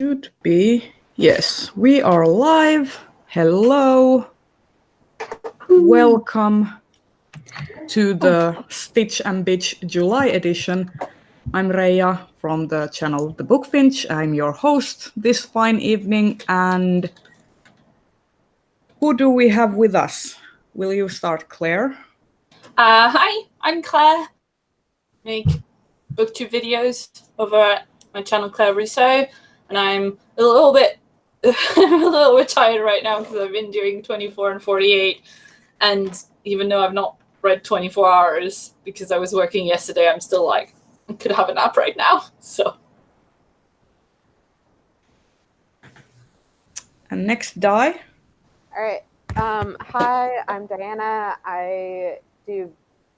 Should be. Yes, we are live. Hello. Welcome to the Stitch and Bitch July edition. I'm Reija from the channel The Bookfinch. I'm your host this fine evening. And who do we have with us? Will you start, Claire? Hi, I'm Claire. Make booktube videos over at my channel Claire Rousseau, and I'm a little bit tired right now because I've been doing 24 and 48, and even though I've not read 24 hours because I was working yesterday, I'm still like, I could have a nap right now. So. And next, Di. All right. Hi, I'm Diana. I do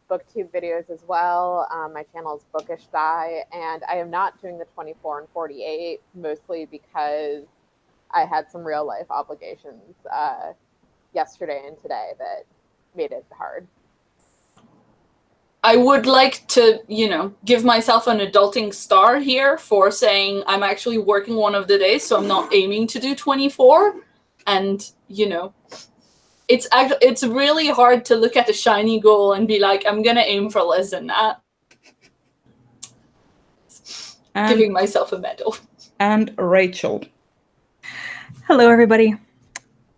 booktube videos as well. My channel is Bookish Di, and I am not doing the 24 and 48, mostly because I had some real life obligations yesterday and today that made it hard. I would like to, give myself an adulting star here for saying I'm actually working one of the days, so I'm not aiming to do 24. And, it's really hard to look at a shiny goal and be like, I'm going to aim for less than that. Giving myself a medal. And Rachel. Hello, everybody.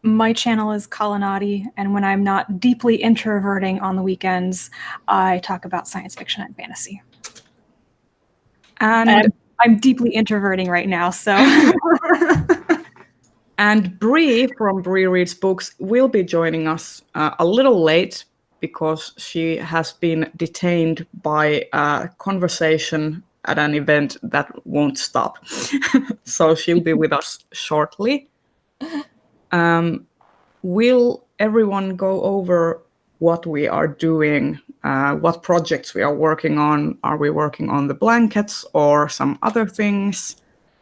My channel is Colonati, and when I'm not deeply introverting on the weekends, I talk about science fiction and fantasy. And I'm deeply introverting right now, so... And Bree from Bree Reads Books will be joining us a little late because she has been detained by a conversation at an event that won't stop. So she'll be with us shortly. Will everyone go over what we are doing, what projects we are working on? Are we working on the blankets or some other things?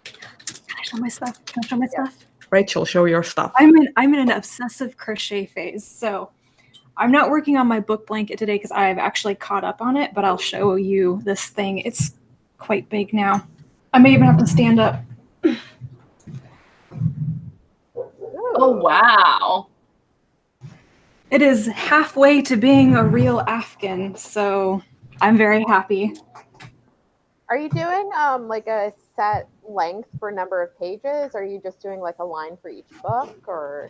Can I show my stuff? Can I show my stuff? Rachel, show your stuff. I'm in an obsessive crochet phase, so I'm not working on my book blanket today because I've actually caught up on it, but I'll show you this thing. It's quite big now. I may even have to stand up. Oh, wow. It is halfway to being a real Afghan, so I'm very happy. Are you doing like a set length for number of pages? Or are you just doing like a line for each book, or?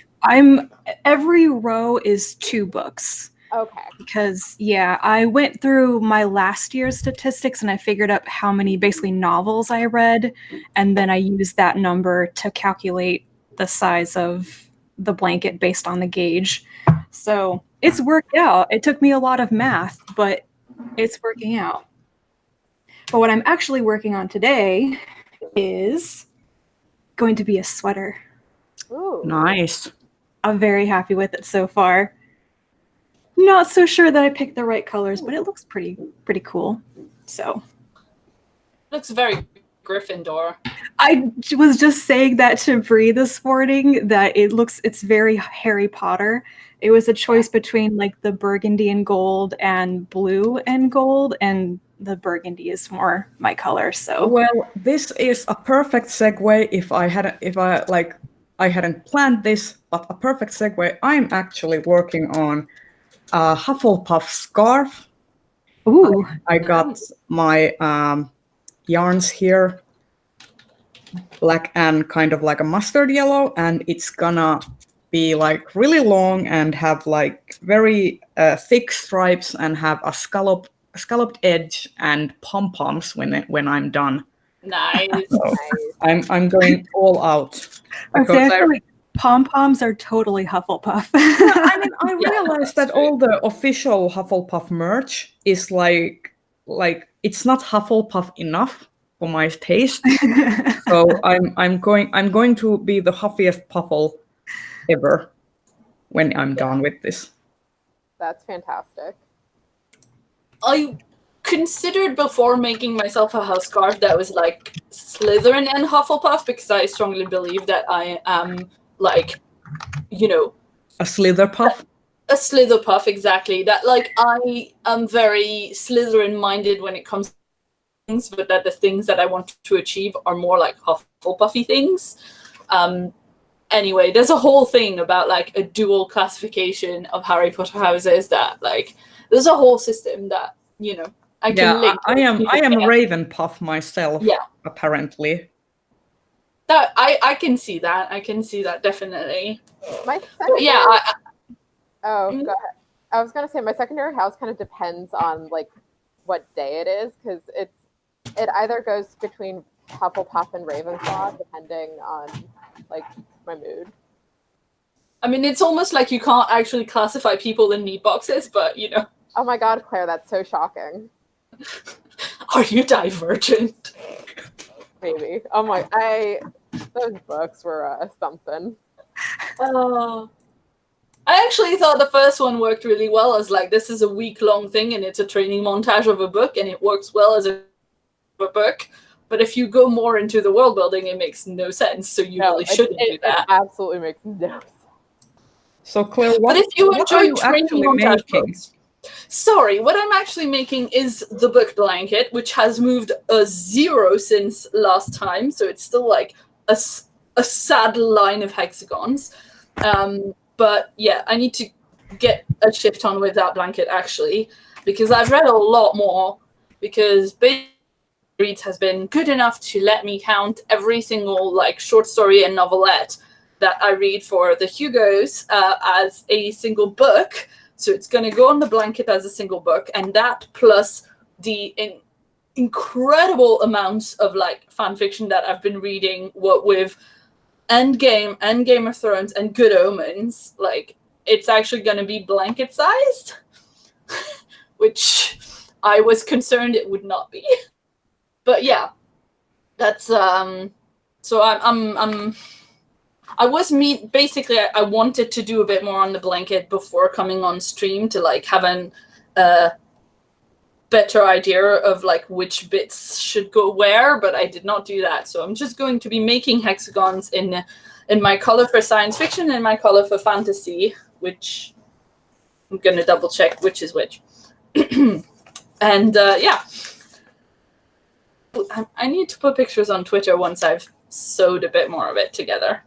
Every row is 2 books. Okay. Because, yeah, I went through my last year's statistics and I figured out how many basically novels I read, and then I used that number to calculate the size of the blanket based on the gauge. So it's worked out. It took me a lot of math, but it's working out. But what I'm actually working on today is going to be a sweater. Ooh. Nice. I'm very happy with it so far. Not so sure that I picked the right colors, but it looks pretty cool. So. Looks very Gryffindor. I was just saying that to Bree this morning, that it's very Harry Potter. It was a choice between like the burgundy and gold and blue and gold, and the burgundy is more my color. So well, this is a perfect segue. I hadn't planned this, but a perfect segue. I'm actually working on a Hufflepuff scarf. Ooh! I got my yarns here, black and kind of like a mustard yellow, and it's gonna be like really long and have like very thick stripes and have a scalloped edge and pom-poms when I'm done. Nice. So I'm going all out. Okay, I feel like pom-poms are totally Hufflepuff. I mean, I realized that all the official Hufflepuff merch is like it's not Hufflepuff enough for my taste. So I'm going to be the huffiest puffle ever when I'm done with this. That's fantastic. I considered before making myself a house scarf that was like Slytherin and Hufflepuff, because I strongly believe that I am like, a Slitherpuff. A Slitherpuff, exactly. That like I am very Slytherin minded when it comes things, but that the things that I want to achieve are more like Hufflepuffy things. Anyway, there's a whole thing about like a dual classification of Harry Potter houses that like there's a whole system that, you know, I can link. I am Yeah. Ravenpuff myself, Yeah. apparently. That I can see that. I can see that definitely. My But secondary, yeah, oh, Mhm. go ahead. I was gonna say my secondary house kind of depends on like what day it is, because it either goes between Hufflepuff and Ravenclaw depending on like my mood. I mean, it's almost like you can't actually classify people in neat boxes, but you know, Oh my God, Claire, that's so shocking. are you divergent? Maybe. Oh my, those books were something. I actually thought the first one worked really well as like this is a week-long thing and it's a training montage of a book and it works well as a book. But if you go more into the world building, it makes no sense. So you really shouldn't do that. It absolutely makes no sense. So Claire, But if you what are enjoy you training actually montage making? books, sorry, what I'm actually making is the book blanket, which has moved a 0 since last time, so it's still like a sad line of hexagons. But yeah, I need to get a shift on with that blanket actually, because I've read a lot more. Because Goodreads has been good enough to let me count every single like short story and novelette that I read for the Hugos as a single book. So it's going to go on the blanket as a single book, and that plus the incredible amounts of like fan fiction that I've been reading, what with Endgame and Game of Thrones and Good Omens, like it's actually going to be blanket sized, which I was concerned it would not be. But yeah, that's so basically I wanted to do a bit more on the blanket before coming on stream to like have an better idea of like which bits should go where, but I did not do that. So I'm just going to be making hexagons in my color for science fiction and my color for fantasy, which I'm gonna double check which is which. And yeah, I need to put pictures on Twitter once I've sewed a bit more of it together.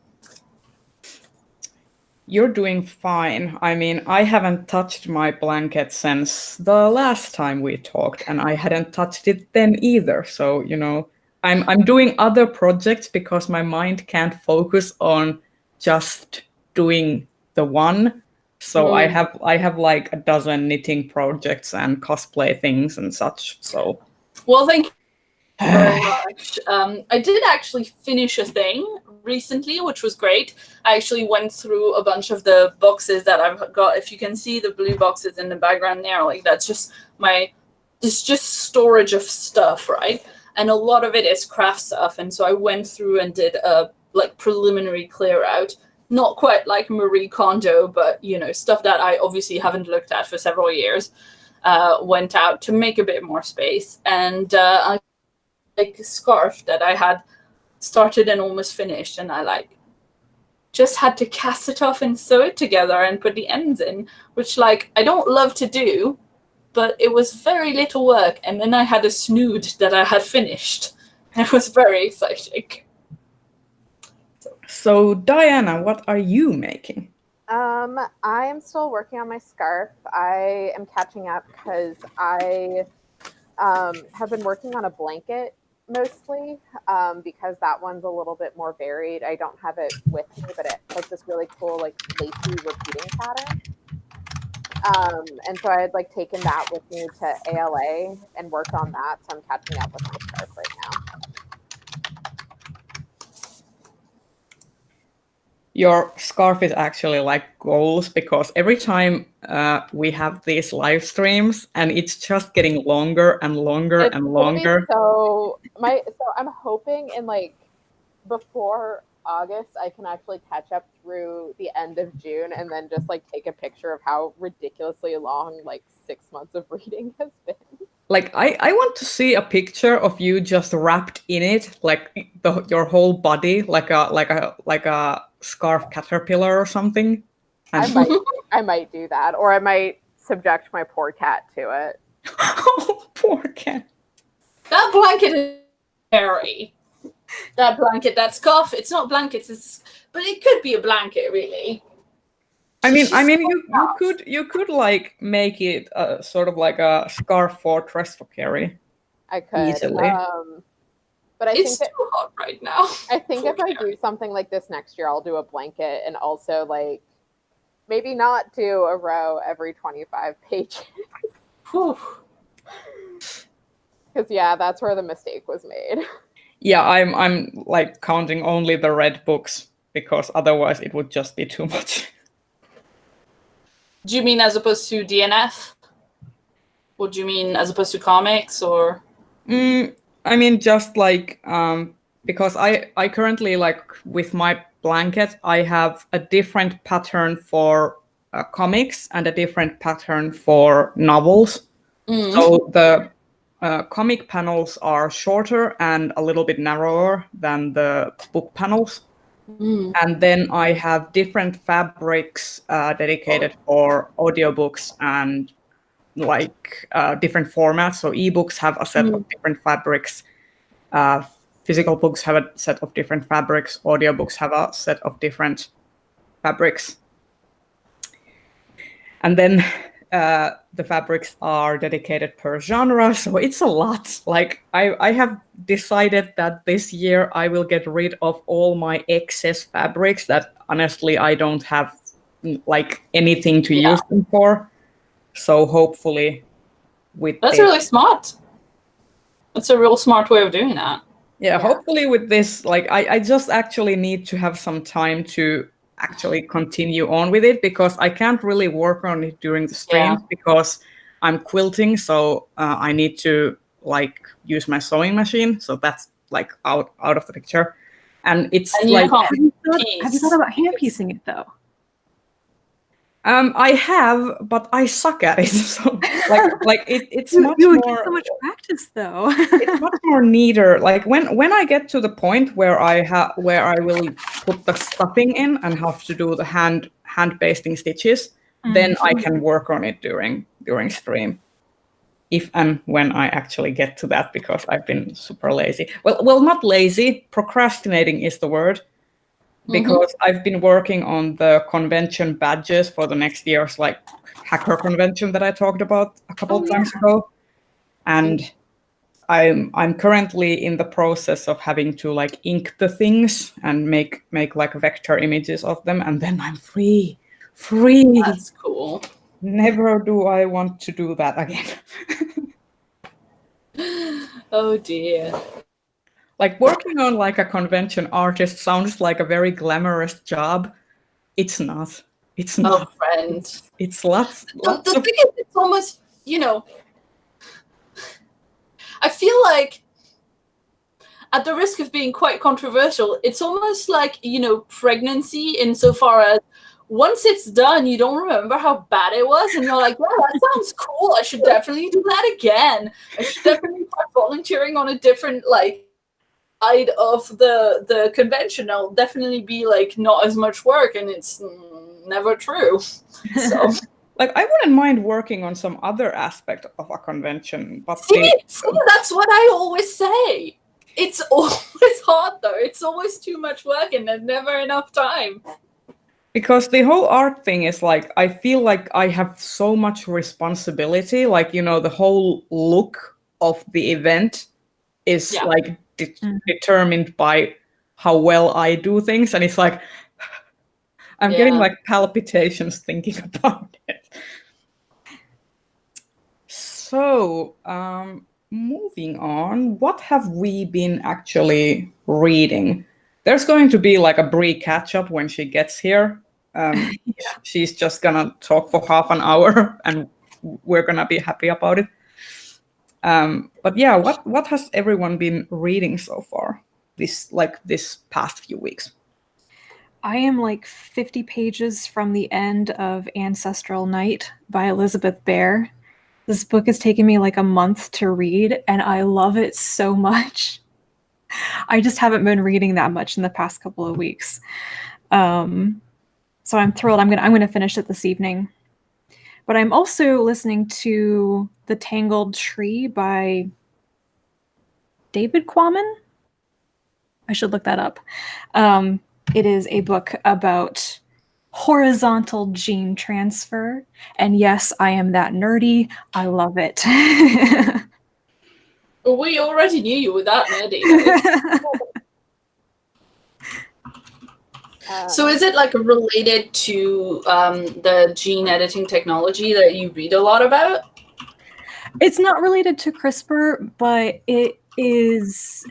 You're doing fine. I mean, I haven't touched my blanket since the last time we talked, and I hadn't touched it then either. So, you know, I'm doing other projects because my mind can't focus on just doing the one. So I have like a dozen knitting projects and cosplay things and such. So well, thank you very much. I did actually finish a thing recently, which was great. I actually went through a bunch of the boxes that I've got. If you can see the blue boxes in the background there, like that's just it's just storage of stuff, right? And a lot of it is craft stuff. And so I went through and did a like preliminary clear out. Not quite like Marie Kondo, but you know, stuff that I obviously haven't looked at for several years. Went out to make a bit more space, and I like a scarf that I had started and almost finished, and I like just had to cast it off and sew it together and put the ends in, which like I don't love to do, but it was very little work. And then I had a snood that I had finished, and it was very exciting. So Diana, what are you making? I am still working on my scarf. I am catching up because I have been working on a blanket mostly because that one's a little bit more varied. I don't have it with me, but it has this really cool like lacy repeating pattern. And so I had like taken that with me to ALA and worked on that. So I'm catching up with my scarf right now. Your scarf is actually like goals because every time we have these live streams and it's just getting longer and longer and longer. So I'm hoping in like before August I can actually catch up through the end of June and then just like take a picture of how ridiculously long like 6 months of reading has been. Like I want to see a picture of you just wrapped in it, like your whole body, like a scarf caterpillar or something. And I might do that, or I might subject my poor cat to it. oh, poor cat. That blanket is scary. That blanket, that scarf, it's not blankets, but it could be a blanket, really. I mean, She's you could like make it sort of like a scarf fortress for Carrie I could. easily. But I it's think too hot right now. I think if I Okay. do something like this next year, I'll do a blanket and also like maybe not do a row every 25 pages. Whew. Because yeah, that's where the mistake was made. Yeah, I'm like counting only the red books because otherwise it would just be too much. Do you mean as opposed to DNF? Or do you mean as opposed to comics, or? I mean, just like because I currently like with my blanket, I have a different pattern for comics and a different pattern for novels. So the comic panels are shorter and a little bit narrower than the book panels. And then I have different fabrics dedicated for audiobooks and like different formats. So ebooks have a set of different fabrics. Physical books have a set of different fabrics. Audiobooks have a set of different fabrics. And then the fabrics are dedicated per genre, so it's a lot. Like I have decided that this year I will get rid of all my excess fabrics that honestly I don't have like anything to use them for. So hopefully with That's this, really smart. That's a real smart way of doing that. yeah, hopefully with this, like I just actually need to have some time to actually continue on with it because I can't really work on it during the streams because I'm quilting, so I need to like use my sewing machine, so that's like out of the picture, and it's And like Have you thought about hand piecing it though? I have, but I suck at it. So it's much You would more. get so much practice though. It's much more neater. Like when I get to the point where I will put the stuffing in and have to do the hand basting stitches, then I can work on it during stream. If and when I actually get to that, because I've been super lazy. Well, not lazy. Procrastinating is the word. Because I've been working on the convention badges for the next year's like hacker convention that I talked about a couple of times ago, and I'm currently in the process of having to like ink the things and make like vector images of them, and then I'm free. That's cool. Never do I want to do that again. Oh dear. Like working on like a convention artist sounds like a very glamorous job. It's not. It's not. Oh, friend. It's lots The of. thing is, it's almost, I feel like, at the risk of being quite controversial, it's almost like, pregnancy insofar as once it's done, you don't remember how bad it was, and you're like, yeah, that sounds cool. I should definitely do that again. I should definitely start volunteering on a different, like, side of the convention. It'll definitely be, like, not as much work, and it's never true. So... Like, I wouldn't mind working on some other aspect of a convention, but See, that's what I always say. It's always hard, though. It's always too much work, and there's never enough time. Because the whole art thing is like, I feel like I have so much responsibility. Like, the whole look of the event is like determined by how well I do things, and it's like I'm getting like palpitations thinking about it. So, moving on, what have we been actually reading? There's going to be like a Brie catch-up when she gets here. She's just gonna talk for half an hour, and we're gonna be happy about it. But yeah, what has everyone been reading so far this past few weeks? I am like 50 pages from the end of Ancestral Night by Elizabeth Bear. This book has taken me like a month to read, and I love it so much. I just haven't been reading that much in the past couple of weeks. So I'm thrilled. I'm gonna finish it this evening. But I'm also listening to The Tangled Tree by David Quammen. I should look that up. It is a book about horizontal gene transfer. And yes, I am that nerdy. I love it. Well, we already knew you were that nerdy. So is it like related to the gene editing technology that you read a lot about? It's not related to CRISPR, but it is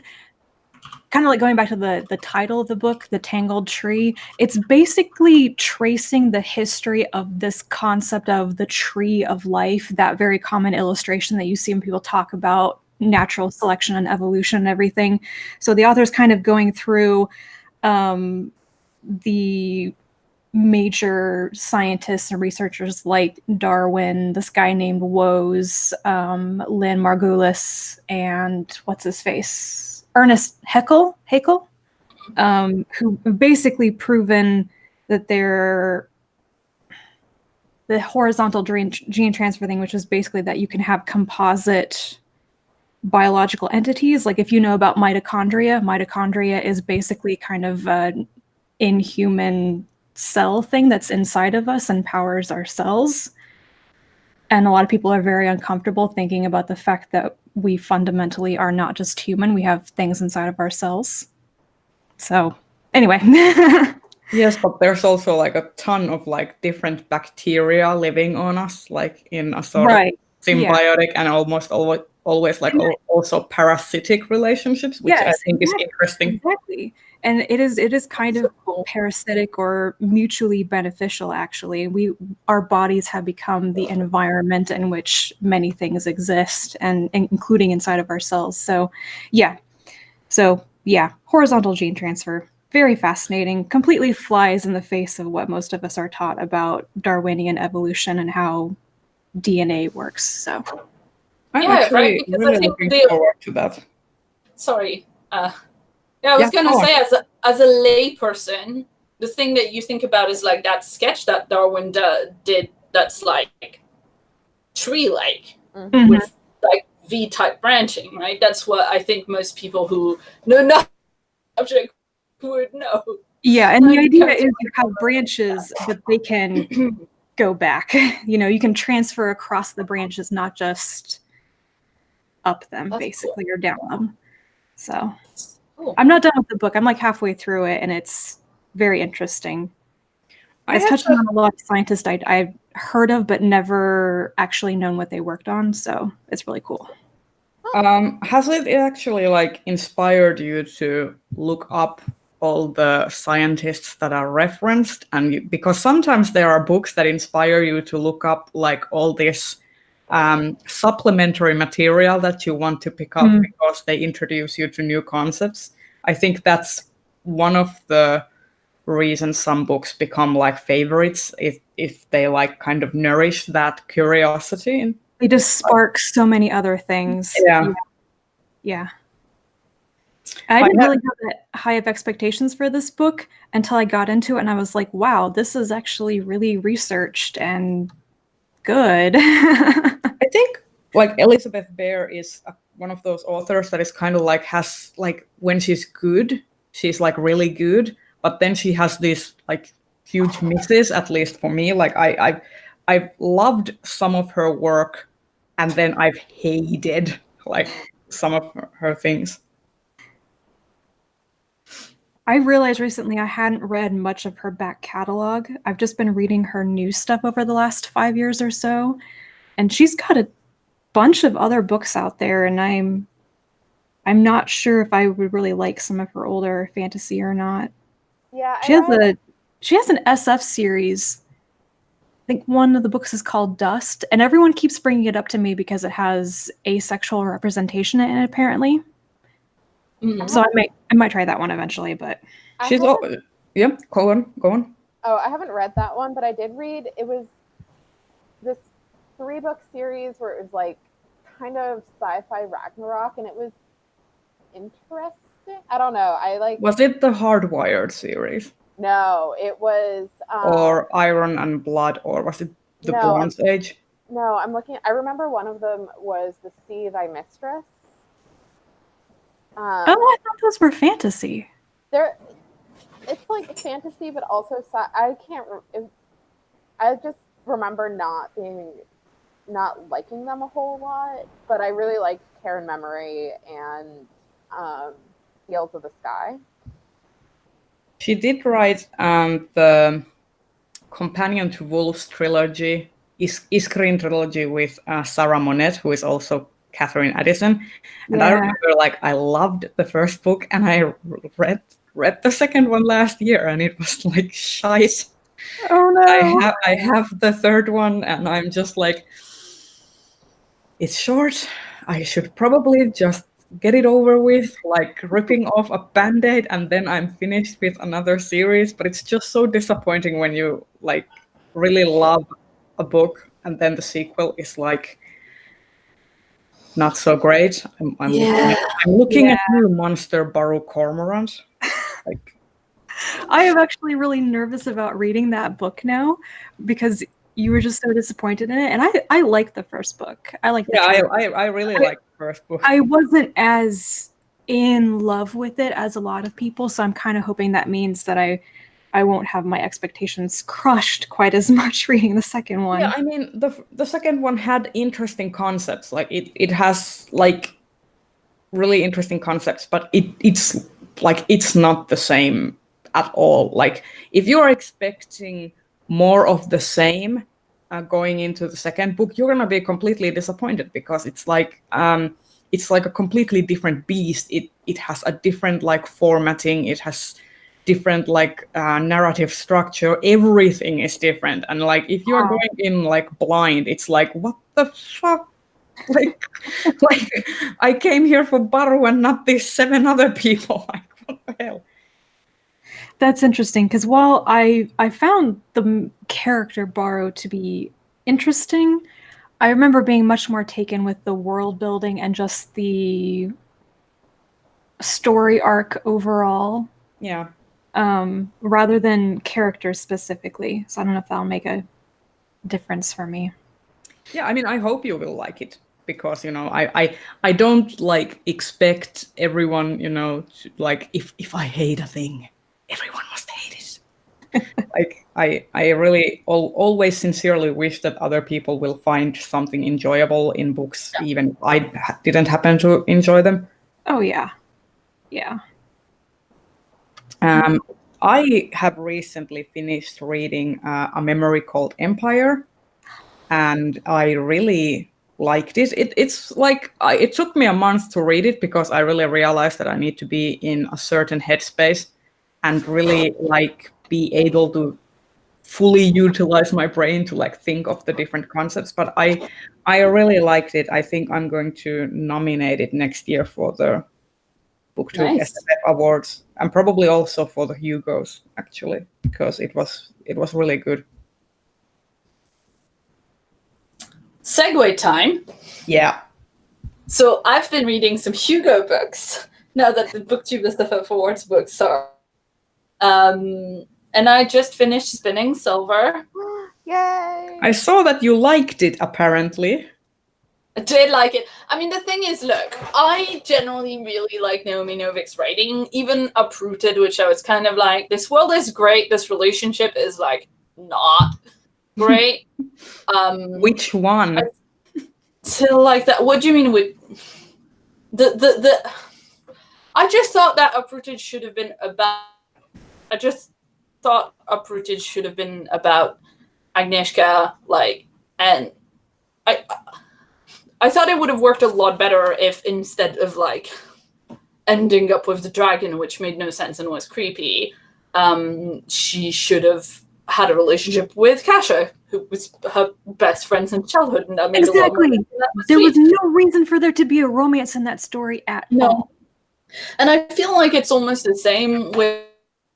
kind of like going back to the title of the book, The Tangled Tree. It's basically tracing the history of this concept of the tree of life, that very common illustration that you see when people talk about natural selection and evolution and everything. So the author's kind of going through the major scientists and researchers like Darwin, this guy named Woese, Lynn Margulis, and what's his face? Ernest Haeckel, who basically proven that the horizontal gene transfer thing, which is basically that you can have composite biological entities. Like if you know about mitochondria is basically kind of an inhuman cell thing that's inside of us and powers our cells. And a lot of people are very uncomfortable thinking about the fact that we fundamentally are not just human. We have things inside of our cells. So anyway. Yes, but there's also like a ton of like different bacteria living on us, like in a sort of symbiotic and almost always like also parasitic relationships, which I think is interesting. Exactly. And it is kind of parasitic or mutually beneficial, actually. Our bodies have become the environment in which many things exist, and including inside of ourselves. So yeah, horizontal gene transfer, very fascinating, completely flies in the face of what most of us are taught about Darwinian evolution and how DNA works. So I'm actually really looking forward to that. Sorry. I was going to say, as a layperson, the thing that you think about is like that sketch that Darwin did that's like tree-like with like V-type branching, right? That's what I think most people who know nothing subject would know. Yeah, and the idea is you have branches, but they can go back. You can transfer across the branches, not just up them, that's basically, or down them. So I'm not done with the book. I'm like halfway through it, and it's very interesting. It's touching on a lot of scientists I've heard of, but never actually known what they worked on. So it's really cool. Has it actually like inspired you to look up all the scientists that are referenced? And because sometimes there are books that inspire you to look up like all this supplementary material that you want to pick up because they introduce you to new concepts. I think that's one of the reasons some books become like favorites, if they like kind of nourish that curiosity. They just spark so many other things. Yeah. I didn't really have that high of expectations for this book until I got into it, and I was like, wow, this is actually really researched and good. I think like Elizabeth Bear is one of those authors that is kind of like has like when she's good, she's like really good, but then she has these like huge misses, at least for me. Like I've loved some of her work, and then I've hated like some of her things. I realized recently I hadn't read much of her back catalog. I've just been reading her new stuff over the last 5 years or so. And she's got a bunch of other books out there, and I'm not sure if I would really like some of her older fantasy or not. Yeah, she has an SF series. I think one of the books is called Dust, and everyone keeps bringing it up to me because it has asexual representation in it, apparently. So I might try that one eventually, but she's go on. Oh, I haven't read that one, but I did read. It was this 3-book series where it was like kind of sci-fi Ragnarok, and it was interesting. I don't know. Was it the Hardwired series? No, it was or Iron and Blood, or was it the Bronze Age? No, I'm looking. I remember one of them was The Sea Thy Mistress. Oh, I thought those were fantasy. It's like fantasy, but also I can't. I just remember not liking them a whole lot, but I really liked Care and Memory and Fields of the Sky. She did write the companion to Wolves trilogy, Iskrin trilogy with Sarah Monet, who is also Catherine Addison. And I remember, like, I loved the first book, and I read the second one last year, and it was like shite. Oh no! I have the third one, and I'm just like, it's short. I should probably just get it over with, like ripping off a band-aid, and then I'm finished with another series. But it's just so disappointing when you like really love a book and then the sequel is like not so great. I'm looking at you, Monster Burrow Cormorant. Like, I am actually really nervous about reading that book now because you were just so disappointed in it, and I like the first book. I like. I really like the first book. I wasn't as in love with it as a lot of people, so I'm kind of hoping that means that I won't have my expectations crushed quite as much reading the second one. Yeah, I mean the second one had interesting concepts. Like it has like really interesting concepts, but it's like it's not the same at all. Like if you are expecting more of the same going into the second book, you're gonna be completely disappointed because it's like a completely different beast. It has a different like formatting. It has different like narrative structure. Everything is different, and like if you are going in like blind, it's like what the fuck. like I came here for Baru and not these 7 other people. Like what the hell? That's interesting because while I found the character Barrow to be interesting, I remember being much more taken with the world building and just the story arc overall. Yeah. Rather than characters specifically. So I don't know if that'll make a difference for me. Yeah, I mean, I hope you will like it because I don't like expect everyone to, like if I hate a thing, everyone must hate it. Like I really always sincerely wish that other people will find something enjoyable in books, even if I didn't happen to enjoy them. Oh yeah, yeah. I have recently finished reading a memory called Empire, and I really liked it. It's like it took me a month to read it because I really realized that I need to be in a certain headspace and really like be able to fully utilize my brain to like think of the different concepts. But I really liked it. I think I'm going to nominate it next year for the BookTube SFF Awards, and probably also for the Hugos actually, because it was really good. Segue time. Yeah. So I've been reading some Hugo books now that the BookTube SFF Awards books are. And I just finished Spinning Silver. Yay! I saw that you liked it apparently. I did like it. I mean, the thing is, look, I generally really like Naomi Novik's writing, even Uprooted, which I was kind of like, this world is great, this relationship is like not great. Which one? So like that. What do you mean with the? I just thought that Uprooted should have been about. I just thought Uprooted should have been about Agnieszka, like, and I thought it would have worked a lot better if instead of like ending up with the dragon, which made no sense and was creepy, she should have had a relationship with Kasha, who was her best friend since childhood, and that made a lot more sense. There was no reason for there to be a romance in that story at all. And I feel like it's almost the same with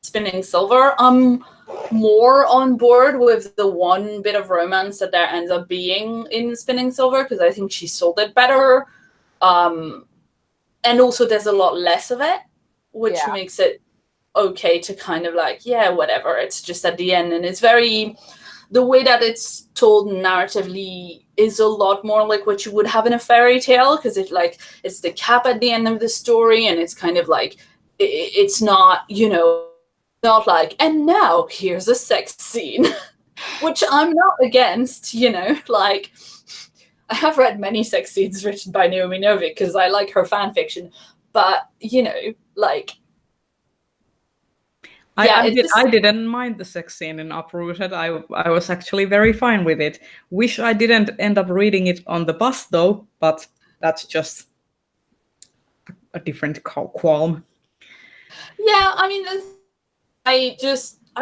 Spinning Silver. I'm more on board with the one bit of romance that there ends up being in Spinning Silver because I think she sold it better. And also there's a lot less of it, which makes it okay to kind of like, yeah, whatever. It's just at the end, and it's very the way that it's told narratively is a lot more like what you would have in a fairy tale, because it's the cap at the end of the story, and it's kind of like it's not, not like, and now here's a sex scene, which I'm not against, like I have read many sex scenes written by Naomi Novik because I like her fan fiction, but like I didn't mind the sex scene in Uprooted. I was actually very fine with it. Wish I didn't end up reading it on the bus though, but that's just a different qualm. Yeah, I mean, I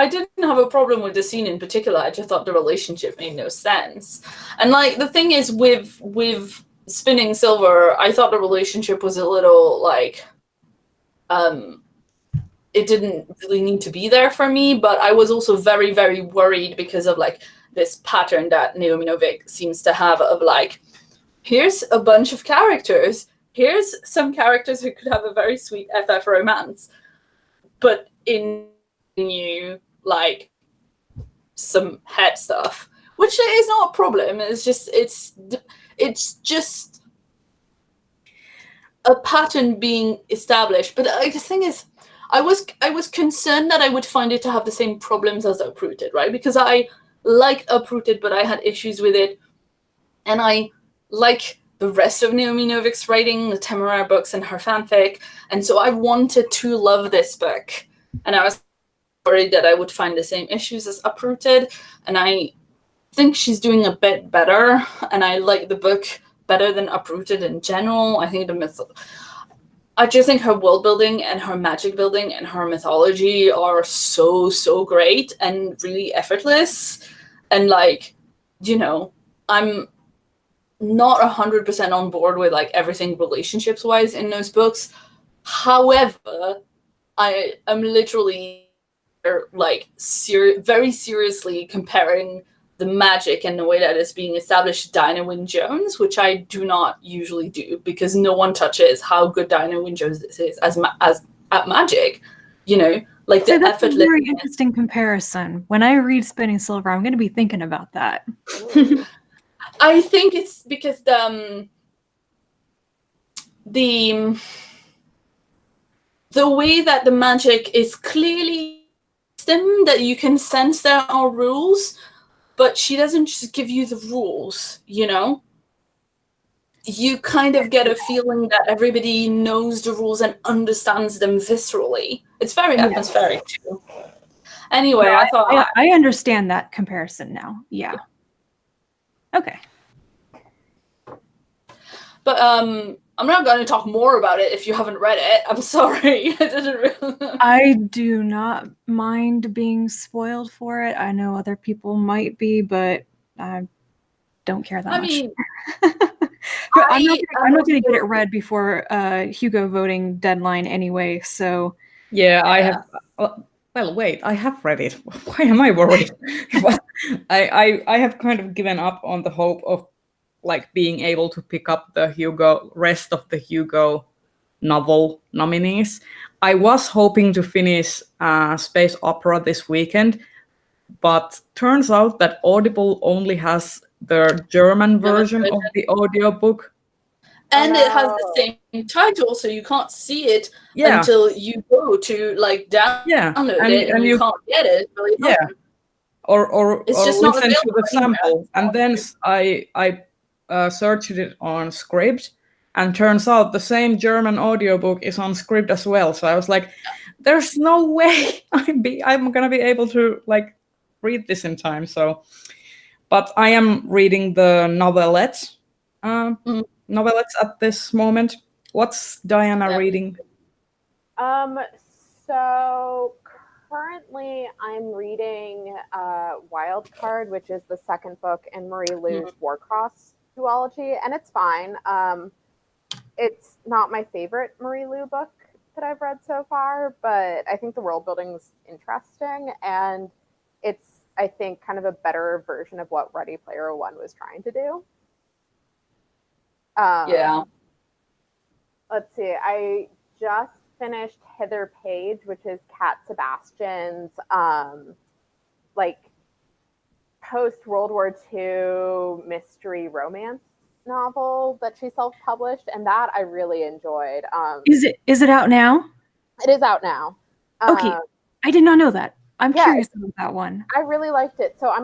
didn't have a problem with the scene in particular. I just thought the relationship made no sense. And like the thing is with Spinning Silver, I thought the relationship was a little like it didn't really need to be there for me, but I was also very, very worried because of like this pattern that Naomi Novik seems to have of like, here's a bunch of characters. Here's some characters who could have a very sweet FF romance, but in you like some head stuff, which is not a problem. It's just a pattern being established. But the thing is, I was concerned that I would find it to have the same problems as Uprooted, right? Because I like Uprooted, but I had issues with it, and I like the rest of Naomi Novik's writing, the Temeraire books and her fanfic, and so I wanted to love this book, and I was worried that I would find the same issues as Uprooted, and I think she's doing a bit better, and I like the book better than Uprooted in general. I think I just think her world building and her magic building and her mythology are so great and really effortless. And like, I'm not 100% on board with like everything relationships wise in those books. However, I am literally like very seriously comparing the magic and the way that it's being established to Dinah Wynne Jones, which I do not usually do because no one touches how good Dinah Wynne Jones is as at magic, like So the that's a effortless. very interesting comparison. When I read Spinning Silver, I'm going to be thinking about that. I think it's because the way that the magic is clearly that you can sense there are rules, but she doesn't just give you the rules, you kind of get a feeling that everybody knows the rules and understands them viscerally. It's very atmospheric too. Anyway, No, I thought I understand that comparison now. Yeah. Okay. But I'm not going to talk more about it if you haven't read it. I'm sorry. I didn't really. I do not mind being spoiled for it. I know other people might be, but I don't care that much. Mean, but I'm not going to get it read before Hugo voting deadline anyway. So yeah, I have. Well, wait, I have read it. Why am I worried? I have kind of given up on the hope of like being able to pick up the rest of the Hugo novel nominees. I was hoping to finish Space Opera this weekend, but turns out that Audible only has the German version of the audiobook. And it has the same title, so you can't see it until you go to like download it, and you can't get it. Really or it's just listen not to the sample. And then I searched it on Scribd, and turns out the same German audiobook is on Scribd as well. So I was like, there's no way I'm gonna be able to like read this in time. So, but I am reading the novelette at this moment. What's Diana reading? So currently I'm reading Wild Card, which is the second book in Marie Lu's Warcross duology, and it's fine. It's not my favorite Marie Lu book that I've read so far, but I think the world building's interesting, and it's, I think, kind of a better version of what Ready Player One was trying to do. Let's see. I just finished Hither Page, which is Cat Sebastian's like post World War II mystery romance novel that she self-published, and that I really enjoyed. Is it out now? It is out now. Okay, I did not know that. I'm yeah, curious about that one. I really liked it. So I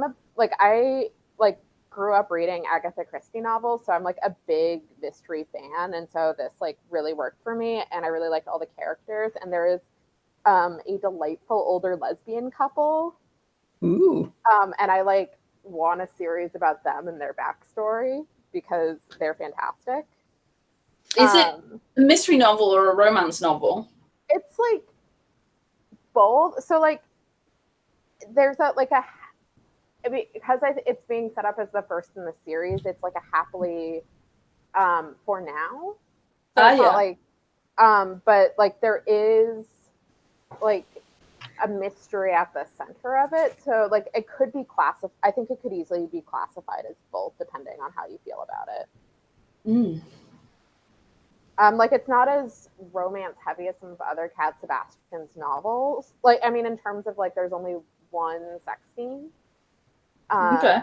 grew up reading Agatha Christie novels, so I'm like a big mystery fan, and so this like really worked for me, and I really liked all the characters. And there is a delightful older lesbian couple. Ooh. And I like want a series about them and their backstory because they're fantastic. Is it a mystery novel or a romance novel? It's like both. So like there's because it's being set up as the first in the series, it's like a happily for now. So it's not like but like there is like a mystery at the center of it. So like it could be classified. I think it could easily be classified as both depending on how you feel about it. Like it's not as romance heavy as some of other Cat Sebastian's novels. Like, I mean, in terms of like, there's only one sex scene. Okay.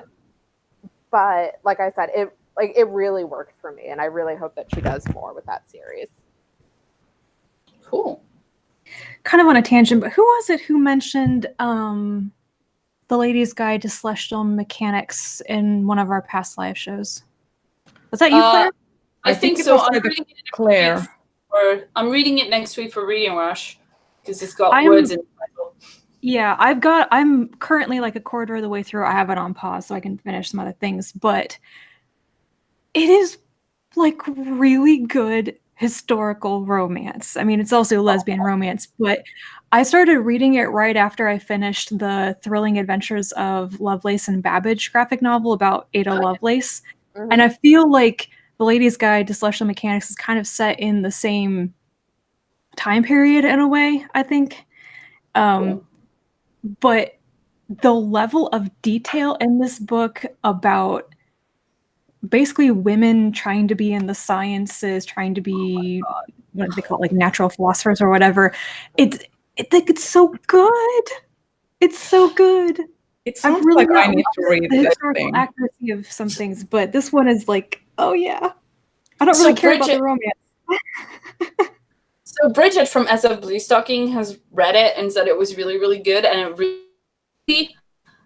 But like I said, it really worked for me, and I really hope that she does more with that series. Cool. Kind of on a tangent, but who was it who mentioned The Lady's Guide to Celestial Mechanics in one of our past live shows? Was that you, Claire? I think it so. was I'm like reading it Claire. I'm reading it next week for Reading Rush because it's got words in the title. Yeah, I'm currently like a quarter of the way through. I have it on pause so I can finish some other things, but it is like really good historical romance. I mean, it's also lesbian romance, but I started reading it right after I finished the Thrilling Adventures of Lovelace and Babbage graphic novel about Ada Lovelace. Mm-hmm. And I feel like The Lady's Guide to Celestial Mechanics is kind of set in the same time period in a way, I think. Cool. But the level of detail in this book about basically women trying to be in the sciences, trying to be what do they call it, like natural philosophers or whatever. It's so good. It's so good. It sounds like I need to read the this historical thing. accuracy of some things, but this one is like, oh yeah. I don't really care about the romance. So Bridget from SF Bluestocking has read it and said it was really, really good, and it really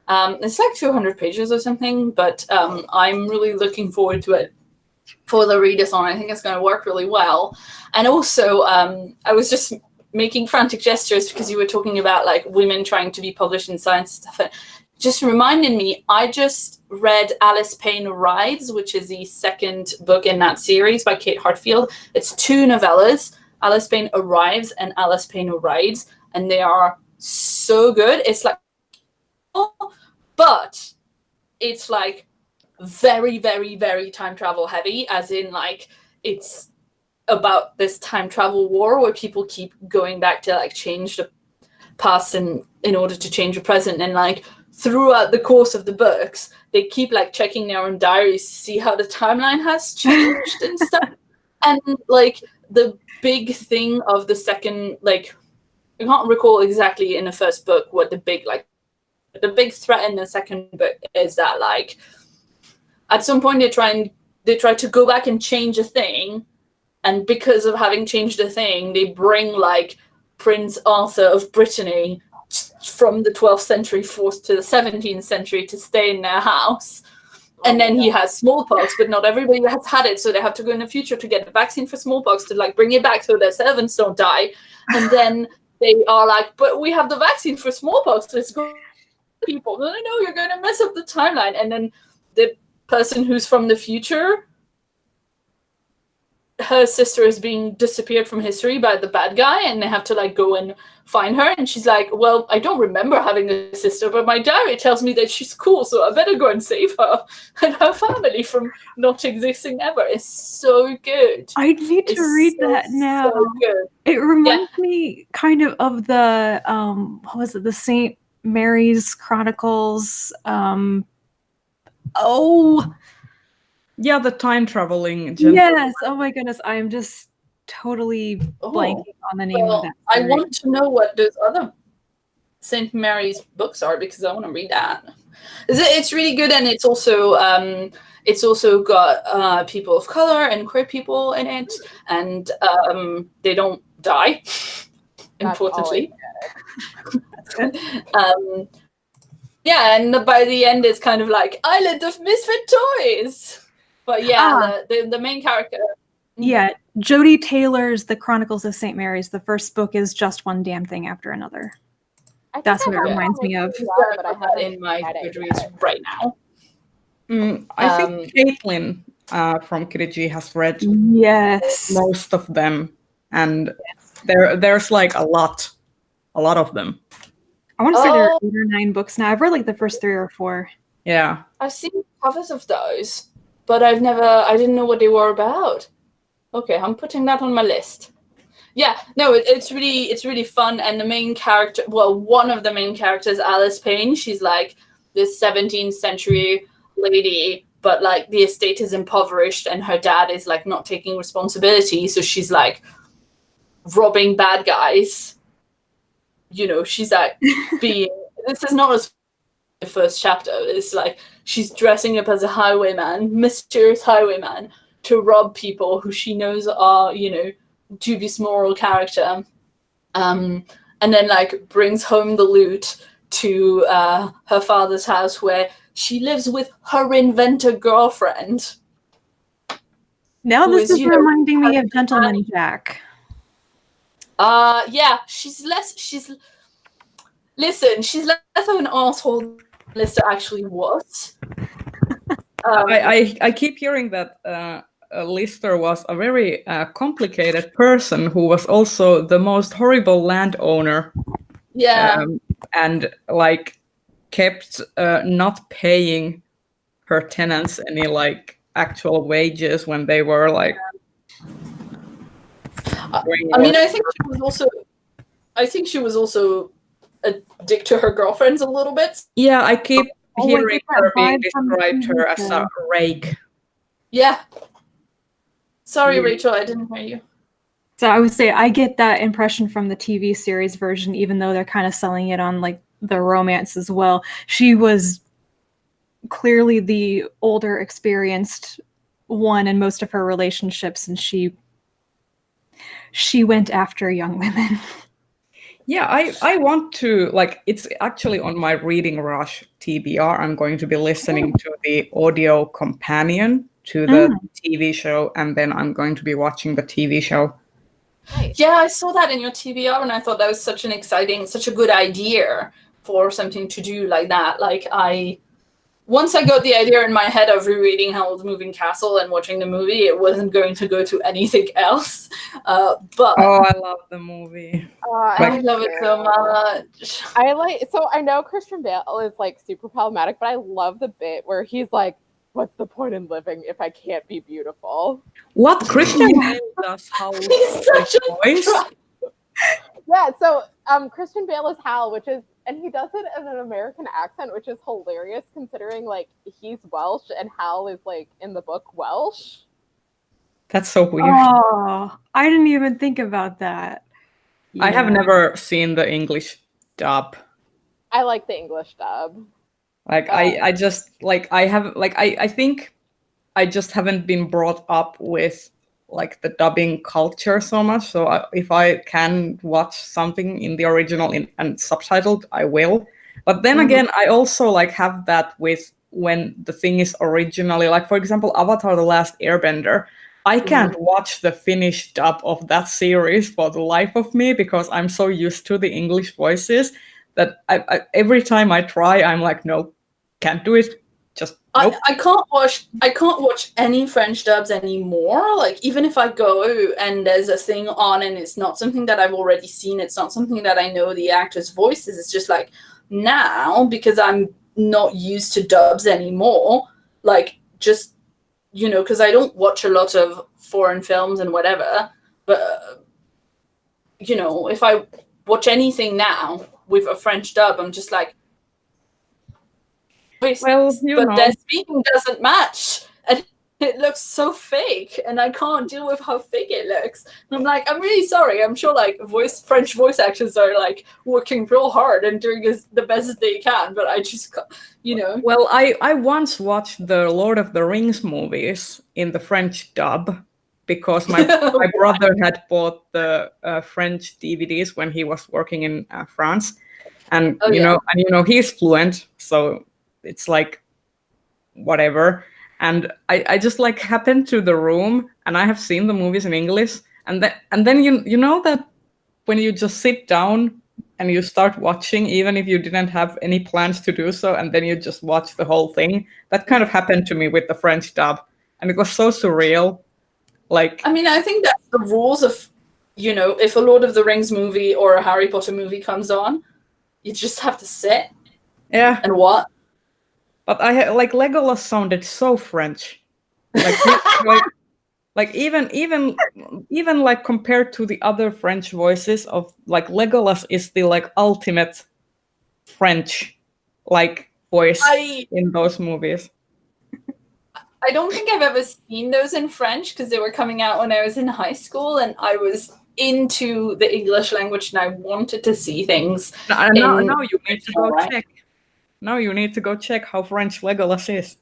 it's like 200 pages or something, but I'm really looking forward to it for the readathon. I think it's going to work really well. And also, I was just making frantic gestures because you were talking about like women trying to be published in science and stuff. And just reminded me, I just read Alice Payne Rides, which is the second book in that series by Kate Hartfield. It's 2 novellas, Alice Payne Arrives and Alice Payne Rides, and they are so good. It's like, but it's like very, very, very time travel heavy, as in like it's about this time travel war where people keep going back to like change the past and in order to change the present, and like throughout the course of the books they keep like checking their own diaries to see how the timeline has changed and stuff. And like the big thing of the second, like I can't recall exactly in the first book what the big threat in the second book is, that like at some point they try to go back and change a thing, and because of having changed a thing they bring like Prince Arthur of Brittany from the 12th century forced to the 17th century to stay in their house. And then he has smallpox, but not everybody has had it, so they have to go in the future to get a vaccine for smallpox to like bring it back so their servants don't die. And then they are like, but we have the vaccine for smallpox, let's go people. No, you're going to mess up the timeline. And then the person who's from the future, her sister is being disappeared from history by the bad guy, and they have to like go and find her. And she's like, well, I don't remember having a sister, but my diary tells me that she's cool, so I better go and save her and her family from not existing ever. It's so good. I need to read that now. So good. It reminds me kind of the what was it, the St. Mary's Chronicles. Yeah, the time traveling. Yes. Oh my goodness. I am just totally blanking on the name of that series. I want to know what those other St. Mary's books are because I want to read that. It's really good, and it's also got people of color and queer people in it, and they don't die. Importantly, yeah, and by the end, it's kind of like Island of Misfit Toys. But yeah, the main character. Yeah, Jodie Taylor's The Chronicles of St. Mary's. The first book is just one damn thing after another. That's what it reminds me of. But I have it in my Goodreads right now. I think Caitlin from Kirigi has read most of them, and there's like a lot of them. I want to say there are 8 or 9 books now. I've read like the first 3 or 4. Yeah, I've seen covers of those, but I didn't know what they were about. Okay, I'm putting that on my list. Yeah, no, it's really fun, and the main character, well, one of the main characters, Alice Payne, she's like this 17th century lady, but like the estate is impoverished, and her dad is like not taking responsibility, so she's like robbing bad guys. You know, she's like being. This is not as the first chapter. It's like she's dressing up as a highwayman, mysterious highwayman, to rob people who she knows are, you know, dubious moral character, and then like brings home the loot to her father's house, where she lives with her inventor girlfriend. Now this is reminding me of Gentleman Jack. Yeah, she's less of an asshole than Lister actually was. I keep hearing that Lister was a very complicated person who was also the most horrible landowner. Yeah. And like kept not paying her tenants any like actual wages when they were like. I mean, I think she was also a dick to her girlfriends a little bit. Yeah, I keep hearing her being described her as a rake. Yeah. Sorry, Rachel, I didn't hear you. So I would say I get that impression from the TV series version, even though they're kind of selling it on like the romance as well. She was clearly the older, experienced one in most of her relationships, and she went after young women. Yeah, I want to, like, it's actually on my Reading Rush TBR. I'm going to be listening to the audio companion to the TV show, and then I'm going to be watching the TV show. Yeah, I saw that in your TBR, and I thought that was such a good idea for something to do like that. Like, once I got the idea in my head of rereading Howl's Moving Castle and watching the movie, it wasn't going to go to anything else. But I love the movie. I love it so much. I know Christian Bale is like super problematic, but I love the bit where he's like, "What's the point in living if I can't be beautiful?" What Christian Bale does Howl? He's such a voice? Yeah, so Christian Bale is Hal, and he does it in an American accent, which is hilarious considering like he's Welsh and Hal is like in the book Welsh. That's so weird. Oh, I didn't even think about that. I have never seen the English dub. I like the English dub. Like I just like I think I just haven't been brought up with like the dubbing culture so much. So if I can watch something in the original and subtitled, I will. But then again, I also like have that with when the thing is originally, like for example, Avatar: The Last Airbender. I can't watch the Finnish dub of that series for the life of me because I'm so used to the English voices that I every time I try, I'm like, no, can't do it. Just nope. I can't watch any French dubs anymore. Like even if I go and there's a thing on and it's not something that I've already seen, it's not something that I know the actors' voices. It's just like now because I'm not used to dubs anymore. Like just because I don't watch a lot of foreign films and whatever. But if I watch anything now with a French dub, I'm just like. Well, but their speaking doesn't match, and it looks so fake, and I can't deal with how fake it looks. And I'm like, I'm really sorry. I'm sure like French voice actors are like working real hard and doing the best they can, but I just, Well, I once watched the Lord of the Rings movies in the French dub because my brother had bought the French DVDs when he was working in France, and he's fluent, so it's like whatever. And I just like happened to the room, and I have seen the movies in English, and then you know that when you just sit down and you start watching, even if you didn't have any plans to do so, and then you just watch the whole thing. That kind of happened to me with the French dub, and it was so surreal. Like, I mean, I think that's the rules of, if a Lord of the Rings movie or a Harry Potter movie comes on, you just have to sit and watch. But like Legolas sounded so French, like like even like compared to the other French voices of like Legolas is the like ultimate French like voice in those movies. I don't think I've ever seen those in French because they were coming out when I was in high school, and I was into the English language and I wanted to see things. Now you need to go check. Now you need to go check how French Legolas is.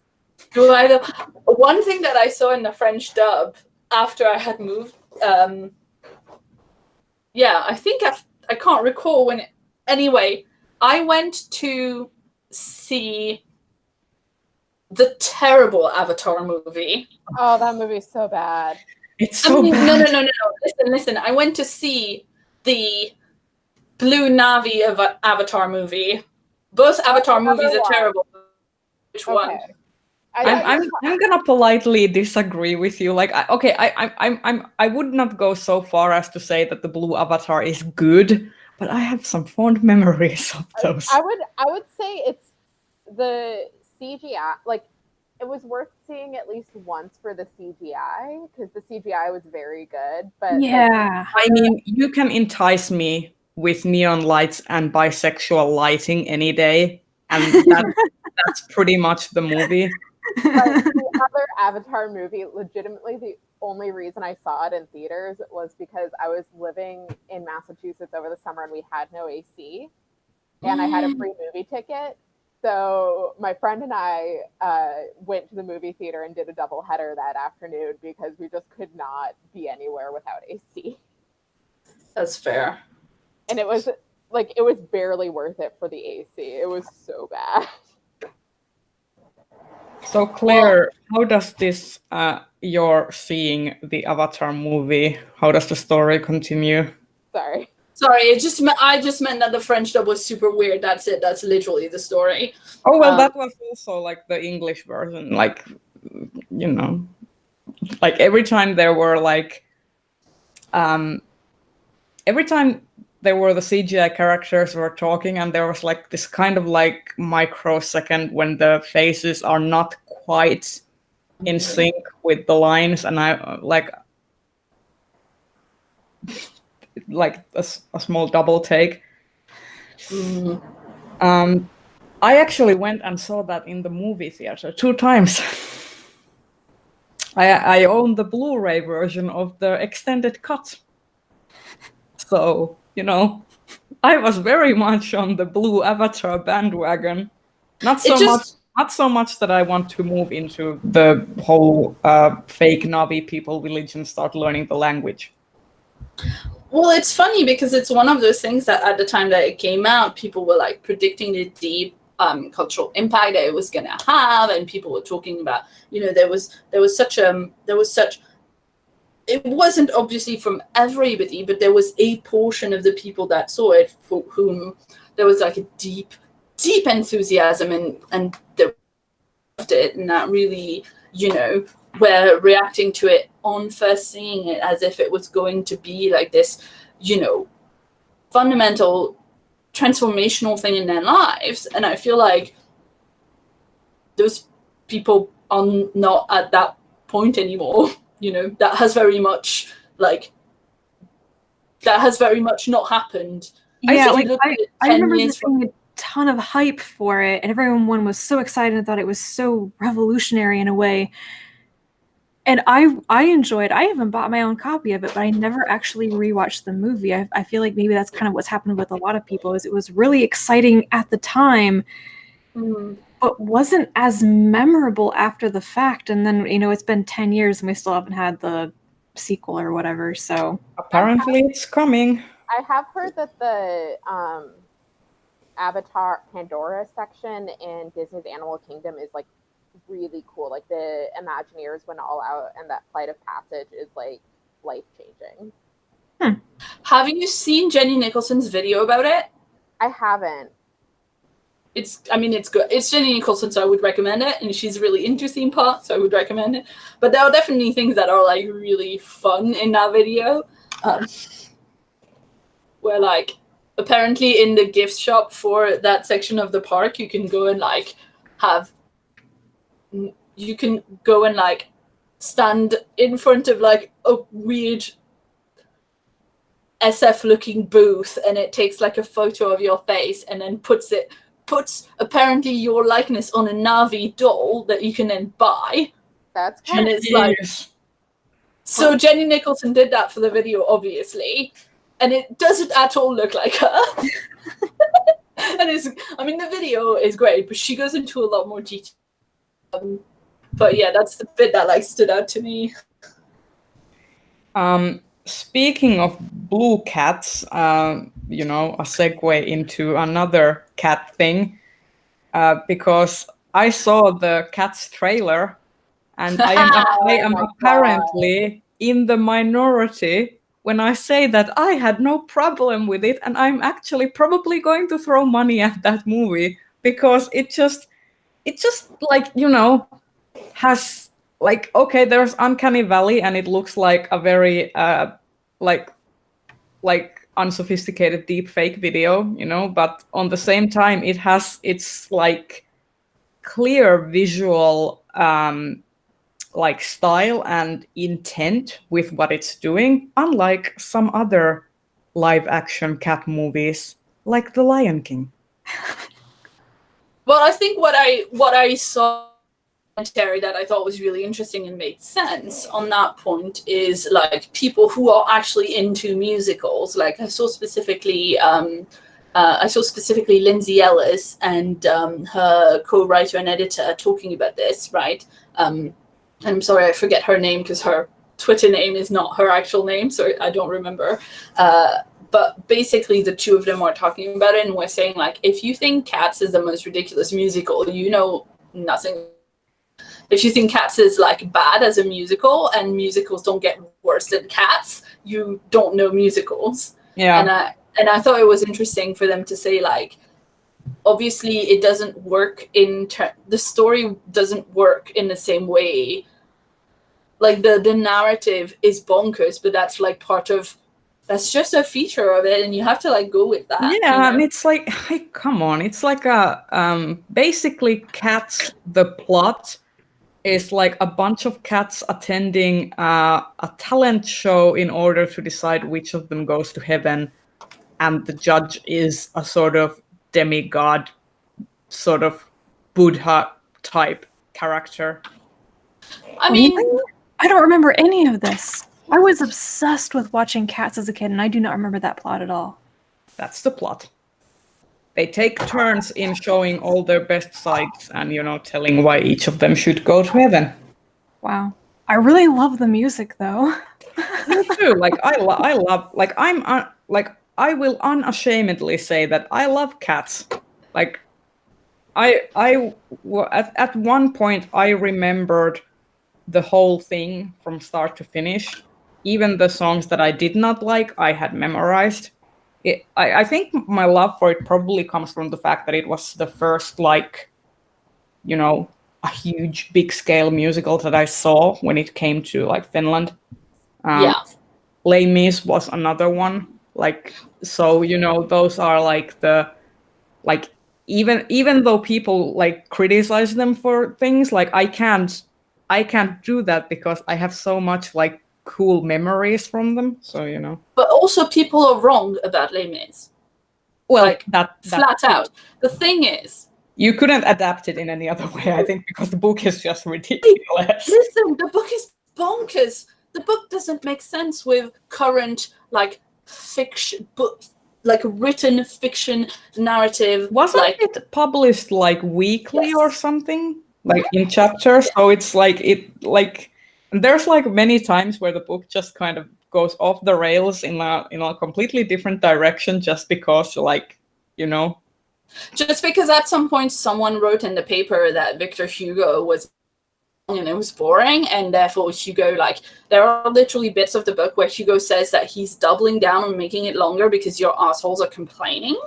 One thing that I saw in the French dub after I had moved, I think I can't recall when. Anyway, I went to see the terrible Avatar movie. Oh, that movie's so bad. It's so bad. No. Listen. I went to see the Blue Navi of Avatar movie. Both Avatar movies are terrible. Which one? I'm gonna politely disagree with you. Like, I would not go so far as to say that the Blue Avatar is good, but I have some fond memories of those. I would say it's the CGI. Like, it was worth seeing at least once for the CGI because the CGI was very good. But yeah, I mean, you can entice me with neon lights and bisexual lighting any day, and that's pretty much the movie. But the other Avatar movie, legitimately the only reason I saw it in theaters was because I was living in Massachusetts over the summer and we had no AC, and I had a free movie ticket. So my friend and I went to the movie theater and did a double header that afternoon because we just could not be anywhere without AC. That's fair. And it was barely worth it for the AC. It was so bad. So Claire, how does this you're seeing the Avatar movie? How does the story continue? Sorry, I just meant that the French dub was super weird. That's it. That's literally the story. Oh well, that was also like the English version. Like, like every time there were like, every time there were the CGI characters were talking, and there was like this kind of like microsecond when the faces are not quite in sync with the lines, and I like a small double take. I actually went and saw that in the movie theater 2 times. I own the Blu-ray version of the extended cut. So, I was very much on the Blue Avatar bandwagon. Not so much that I want to move into the whole fake Navi people religion, start learning the language. Well, it's funny because it's one of those things that at the time that it came out, people were like predicting the deep cultural impact that it was going to have, and people were talking about, there was such it wasn't obviously from everybody, but there was a portion of the people that saw it for whom there was like a deep enthusiasm and they loved it, and that really, were reacting to it on first seeing it as if it was going to be like this, fundamental transformational thing in their lives. And I feel like those people are not at that point anymore. That has very much not happened. Yeah, I remember there being a ton of hype for it, and everyone was so excited and thought it was so revolutionary in a way. And I enjoyed. I even bought my own copy of it, but I never actually rewatched the movie. I feel like maybe that's kind of what's happened with a lot of people. Is it was really exciting at the time, but wasn't as memorable after the fact. And then it's been 10 years and we still haven't had the sequel or whatever. So Apparently, it's coming. I have heard that the Avatar Pandora section in Disney's Animal Kingdom is like really cool. Like the Imagineers went all out, and that Flight of Passage is like life changing. Have you seen Jenny Nicholson's video about it? I haven't. It's good. It's Jenny Nicholson, so I would recommend it. And she's really into theme parks, so I would recommend it. But there are definitely things that are like really fun in that video. Where like apparently in the gift shop for that section of the park, you can go and like stand in front of like a weird SF looking booth, and it takes like a photo of your face and then puts apparently your likeness on a Navi doll that you can then buy. That's And it's like, so Jenny Nicholson did that for the video, obviously, and it doesn't at all look like her. And the video is great, but she goes into a lot more detail. But yeah, that's the bit that like stood out to me. Speaking of blue cats, a segue into another cat thing, because I saw the Cats trailer, and I am apparently in the minority when I say that I had no problem with it, and I'm actually probably going to throw money at that movie because it just like, has like, okay, there's Uncanny Valley, and it looks like a very like unsophisticated deep fake video, but on the same time it has its like clear visual like style and intent with what it's doing, unlike some other live action cat movies like The Lion King. Well, I think what I saw that I thought was really interesting and made sense on that point is like people who are actually into musicals. Like I saw specifically Lindsay Ellis and her co-writer and editor talking about this, right? I'm sorry, I forget her name because her Twitter name is not her actual name, so I don't remember. But basically the two of them are talking about it, and we're saying like, if you think Cats is the most ridiculous musical, you know nothing. If you think Cats is like bad as a musical and musicals don't get worse than Cats, you don't know musicals. Yeah. And I thought it was interesting for them to say like, obviously it doesn't work the story doesn't work in the same way. Like the narrative is bonkers, but that's like that's just a feature of it, and you have to like go with that. Yeah, and it's like, hey, come on, it's like a basically Cats, the plot is like a bunch of cats attending a talent show in order to decide which of them goes to heaven, and the judge is a sort of demigod, sort of Buddha type character. I mean, I don't remember any of this. I was obsessed with watching Cats as a kid, and I do not remember that plot at all. That's the plot. They take turns in showing all their best sides and, telling why each of them should go to heaven. Wow. I really love the music, though. Me too. Like, I love, like, I will unashamedly say that I love Cats. Like, at one point, I remembered the whole thing from start to finish. Even the songs that I did not like, I had memorized. I think my love for it probably comes from the fact that it was the first, like, a huge, big-scale musical that I saw when it came to, like, Finland. Yeah. Les Mis was another one. Like, so, those are, like, even though people, like, criticize them for things, like, I can't do that because I have so much, like, cool memories from them, so But also people are wrong about Les Mis. Well, like, that flat out. The thing is, you couldn't adapt it in any other way, I think, because the book is just ridiculous. listen, the book is bonkers. The book doesn't make sense with current like fiction book, like written fiction narrative. Wasn't like it published like weekly Yes. or something? Like in chapters? So it's like and there's like many times where the book just kind of goes off the rails in a completely different direction just because like, just because at some point someone wrote in the paper that Victor Hugo was and it was boring, and therefore Hugo, like, there are literally bits of the book where Hugo says that he's doubling down on making it longer because your assholes are complaining.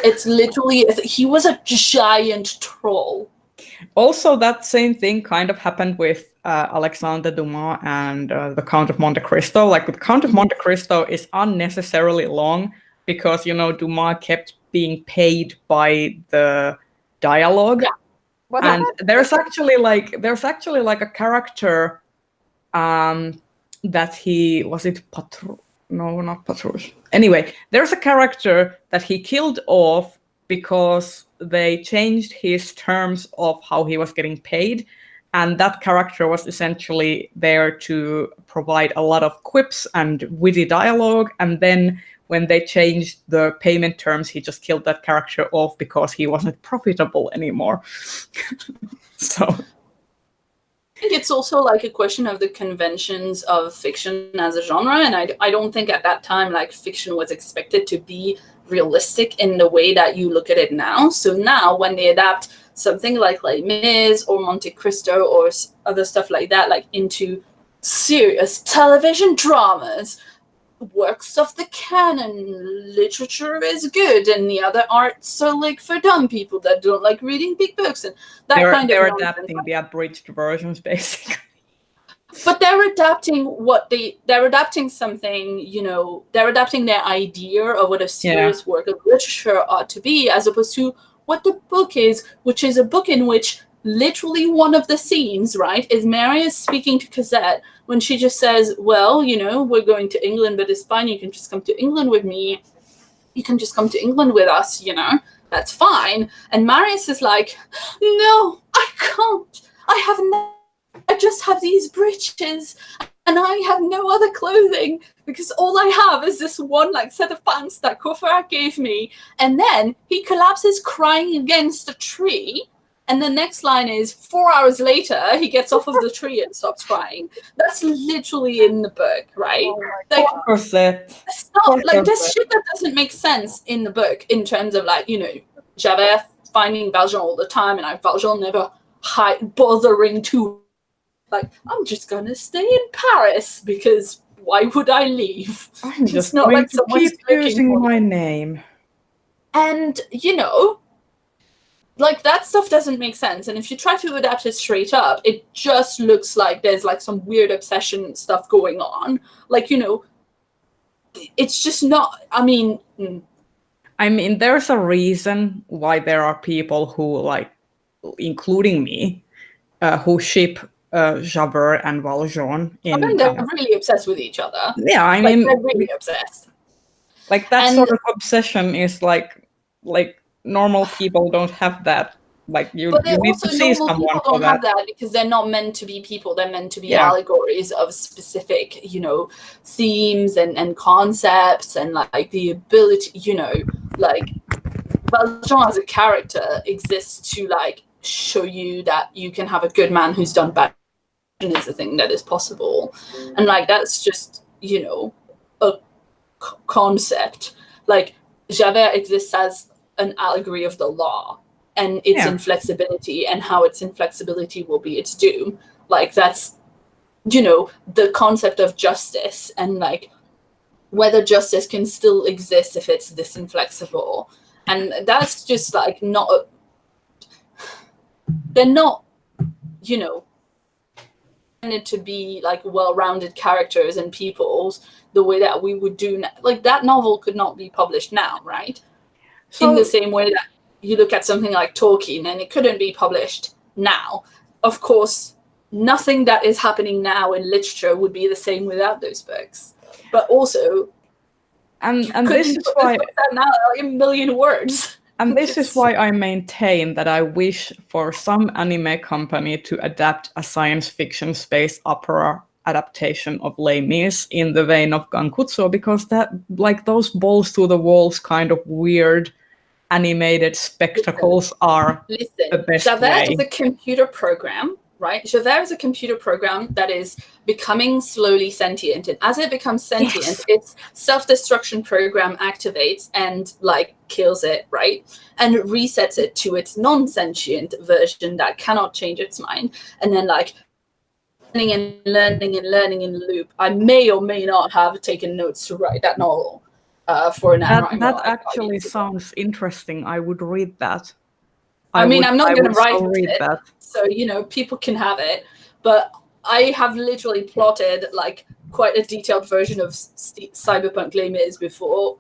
It's literally, he was a giant troll. Also, that same thing kind of happened with Alexandre Dumas and the Count of Monte Cristo. Like, the Count of Monte Cristo is unnecessarily long because, Dumas kept being paid by the dialogue. Yeah. And there's actually like a character that he was it Patrouche? No, not Patrouche. Anyway, there's a character that he killed off because they changed his terms of how he was getting paid, and that character was essentially there to provide a lot of quips and witty dialogue, and then when they changed the payment terms, he just killed that character off because he wasn't profitable anymore. So I think it's also like a question of the conventions of fiction as a genre, and I don't think at that time like fiction was expected to be realistic in the way that you look at it now. So now when they adapt something like Les Mis or Monte Cristo or other stuff like that, like into serious television dramas, works of the canon, literature is good, and the other arts are like for dumb people that don't like reading big books, and that they're nonsense. adapting the abridged versions basically. But they're adapting they're adapting something, they're adapting their idea of what a serious work of literature ought to be, as opposed to what the book is, which is a book in which literally one of the scenes, right, is Marius speaking to Cosette when she just says, well, we're going to England, but it's fine. You can just come to England with me. You can just come to England with us, that's fine. And Marius is like, no, I can't. I just have these breeches and I have no other clothing because all I have is this one like set of pants that Courfeyrac gave me. And then he collapses crying against a tree. And the next line is 4 hours later, he gets off of the tree and stops crying. That's literally in the book, right? Like, it's not like there's shit that doesn't make sense in the book in terms of like, Javert finding Valjean all the time and Valjean never bothering to like, I'm just gonna stay in Paris because why would I leave? I'm just not going like to keep using my name. And like that stuff doesn't make sense, and if you try to adapt it straight up, it just looks like there's like some weird obsession stuff going on. Like, it's just not. I mean, there's a reason why there are people who like, including me, who ship Javert and Valjean. I mean, they're really obsessed with each other. Yeah, they're really obsessed. Like that sort of obsession is like normal people don't have that. Like you need to see someone people for don't that. have that because they're not meant to be people. They're meant to be allegories of specific, themes and concepts and like the ability, like Valjean as a character exists to like show you that you can have a good man who's done bad is a thing that is possible, and like that's just a concept. Like Javert exists as an allegory of the law and its inflexibility and how its inflexibility will be its doom. Like that's the concept of justice and like whether justice can still exist if it's this inflexible. And that's just like not they're not intended to be like well-rounded characters and peoples the way that we would do like that novel could not be published now, right? So, in the same way that you look at something like Tolkien and it couldn't be published now. Of course, nothing that is happening now in literature would be the same without those books. But also, and this is why now like a million words. And this is why I maintain that I wish for some anime company to adapt a science fiction space opera adaptation of Les Mis in the vein of Gankutsu, because that like those balls to the walls kind of weird animated spectacles are the Listen, best Javert way. is a computer program, right? Javert is a computer program that is becoming slowly sentient. And as it becomes sentient, Yes. its self-destruction program activates and like kills it, right? And resets it to its non-sentient version that cannot change its mind. And then like learning and learning and learning in loop. I may or may not have taken notes to write that novel for an NaNoWriMo. That actually sounds interesting. I would read that. I mean, I'm not going to write read it, that. so people can have it. But I have literally plotted like quite a detailed version of Cyberpunk Les Mis before.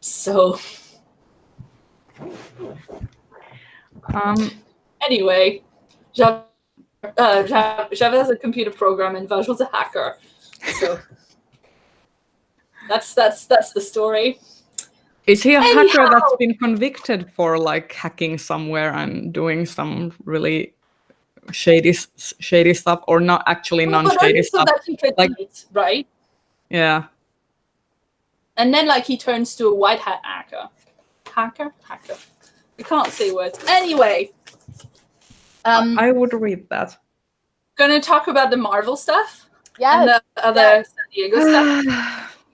So anyway, Javed is a computer program and Virgil's a hacker. So that's the story. Is he a hacker that's been convicted for like hacking somewhere and doing some really shady stuff, or not actually non-shady stuff? So that he could eat, right? Yeah. And then like he turns to a white hat hacker. Hacker? I can't say words. Anyway. I would read that. Gonna talk about the Marvel stuff? Yeah. And the other San Diego stuff?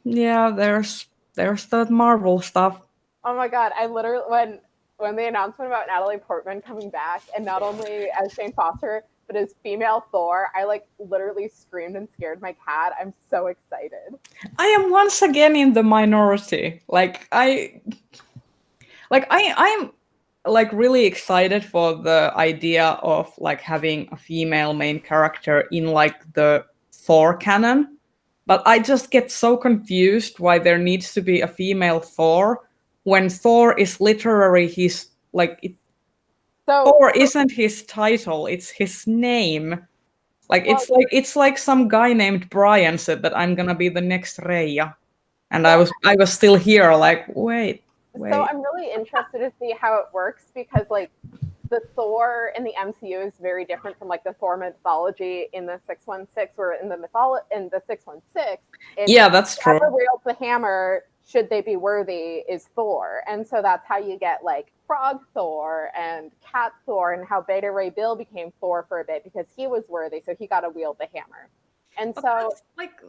Yeah, there's that Marvel stuff. Oh my god, I literally when the announcement about Natalie Portman coming back, and not only as Jane Foster, but as female Thor, I like literally screamed and scared my cat. I'm so excited. I am once again in the minority. I'm like really excited for the idea of like having a female main character in like the Thor canon. But I just get so confused why there needs to be a female Thor when Thor is literally his like Thor isn't his title, it's his name. It's like some guy named Brian said that I'm gonna be the next Rhea. And I was still here like, wait. So I'm really interested to see how it works, because like the Thor in the MCU is very different from like the Thor mythology in the 616, where in the 616, yeah, that's true. Whoever wields the hammer, should they be worthy, is Thor. And so that's how you get like Frog Thor and Cat Thor, and how Beta Ray Bill became Thor for a bit because he was worthy, so he got to wield the hammer. And so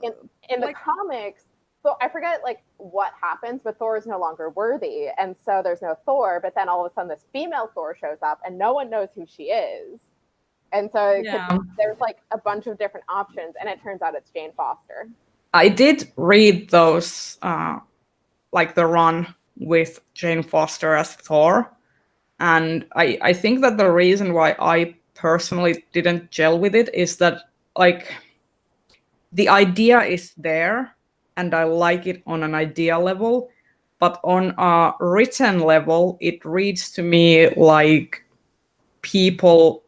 in the comics, so I forget like what happens, but Thor is no longer worthy, and so there's no Thor. But then all of a sudden, this female Thor shows up, and no one knows who she is. And so there's like a bunch of different options, and it turns out it's Jane Foster. I did read those, like the run with Jane Foster as Thor, and I think that the reason why I personally didn't gel with it is that like the idea is there. And I like it on an idea level, but on a written level, it reads to me like people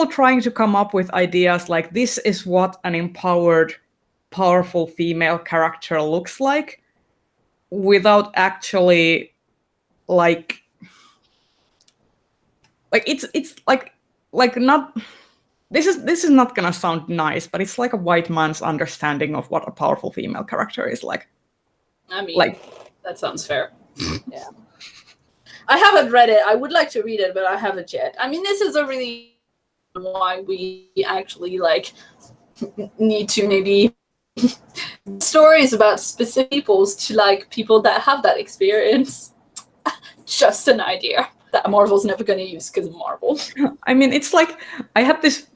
trying to come up with ideas like this is what an empowered, powerful female character looks like, without actually it's like not. This is not gonna sound nice, but it's like a white man's understanding of what a powerful female character is like. I mean, that sounds fair. Yeah. I haven't read it. I would like to read it, but I haven't yet. I mean, this is a really why we actually like need to maybe stories about specific peoples to like people that have that experience. Just an idea that Marvel's never going to use because of Marvel. I mean, it's like I had this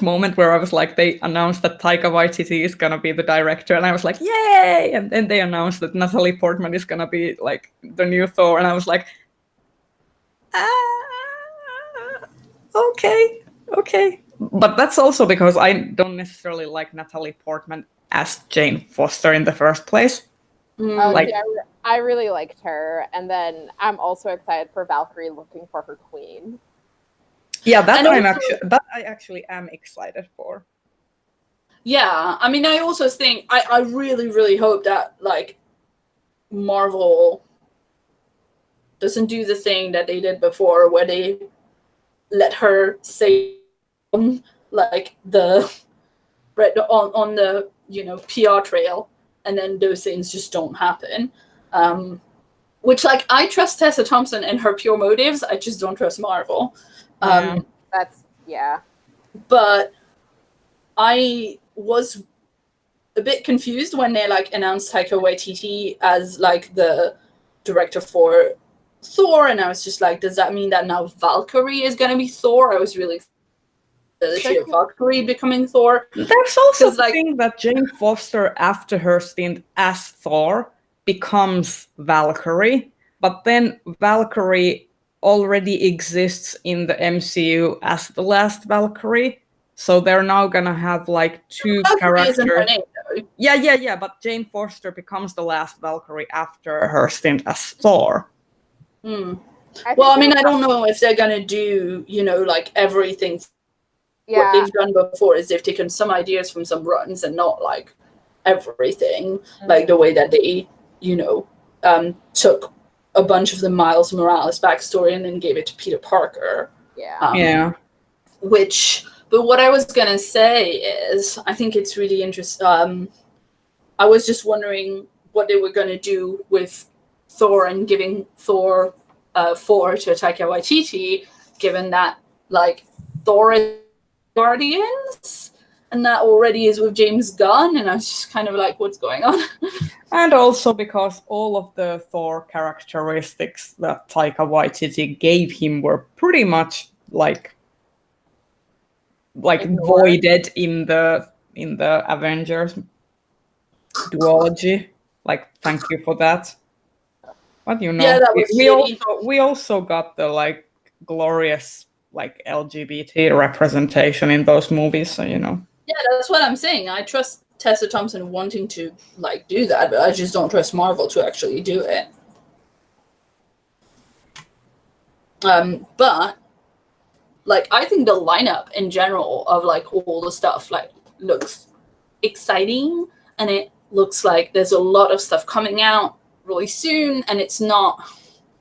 moment where I was like, they announced that Taika Waititi is gonna be the director, and I was like, yay! And then they announced that Natalie Portman is gonna be like the new Thor, and I was like, okay. But that's also because I don't necessarily like Natalie Portman as Jane Foster in the first place. I really liked her, and then I'm also excited for Valkyrie looking for her queen. Yeah, I actually am excited for. Yeah, I mean, I also think I really, really hope that like Marvel doesn't do the thing that they did before, where they let her say like the on the PR trail, and then those things just don't happen. Which, like, I trust Tessa Thompson and her pure motives. I just don't trust Marvel. That's But I was a bit confused when they like announced Taika Waititi as like the director for Thor, and I was just like, does that mean that now Valkyrie is going to be Thor? I was really excited of Valkyrie becoming Thor. There's also the like, thing that Jane Foster, after her stint as Thor, becomes Valkyrie, but then Valkyrie already exists in the MCU as the last Valkyrie. So they're now gonna have like two Valkyrie isn't her characters. name, though. Yeah. But Jane Foster becomes the last Valkyrie after her stint as Thor. Well, I mean, I don't know if they're gonna do, like everything. What they've done before is they've taken some ideas from some runs and not like everything, like the way that they, took a bunch of the Miles Morales backstory and then gave it to Peter Parker. But what I was gonna say is, I think it's really interesting. I was just wondering what they were gonna do with Thor and giving Thor 4 to Taika Waititi, given that like Thor is Guardians, and that already is with James Gunn, and I was just kind of like, what's going on? And also because all of the Thor characteristics that Taika Waititi gave him were pretty much like voided in the Avengers duology. Like, thank you for that. But we also got the like glorious like LGBT representation in those movies, so Yeah, that's what I'm saying. I trust Tessa Thompson wanting to like do that, but I just don't trust Marvel to actually do it. But like, I think the lineup in general of like all the stuff like looks exciting, and it looks like there's a lot of stuff coming out really soon, and it's not.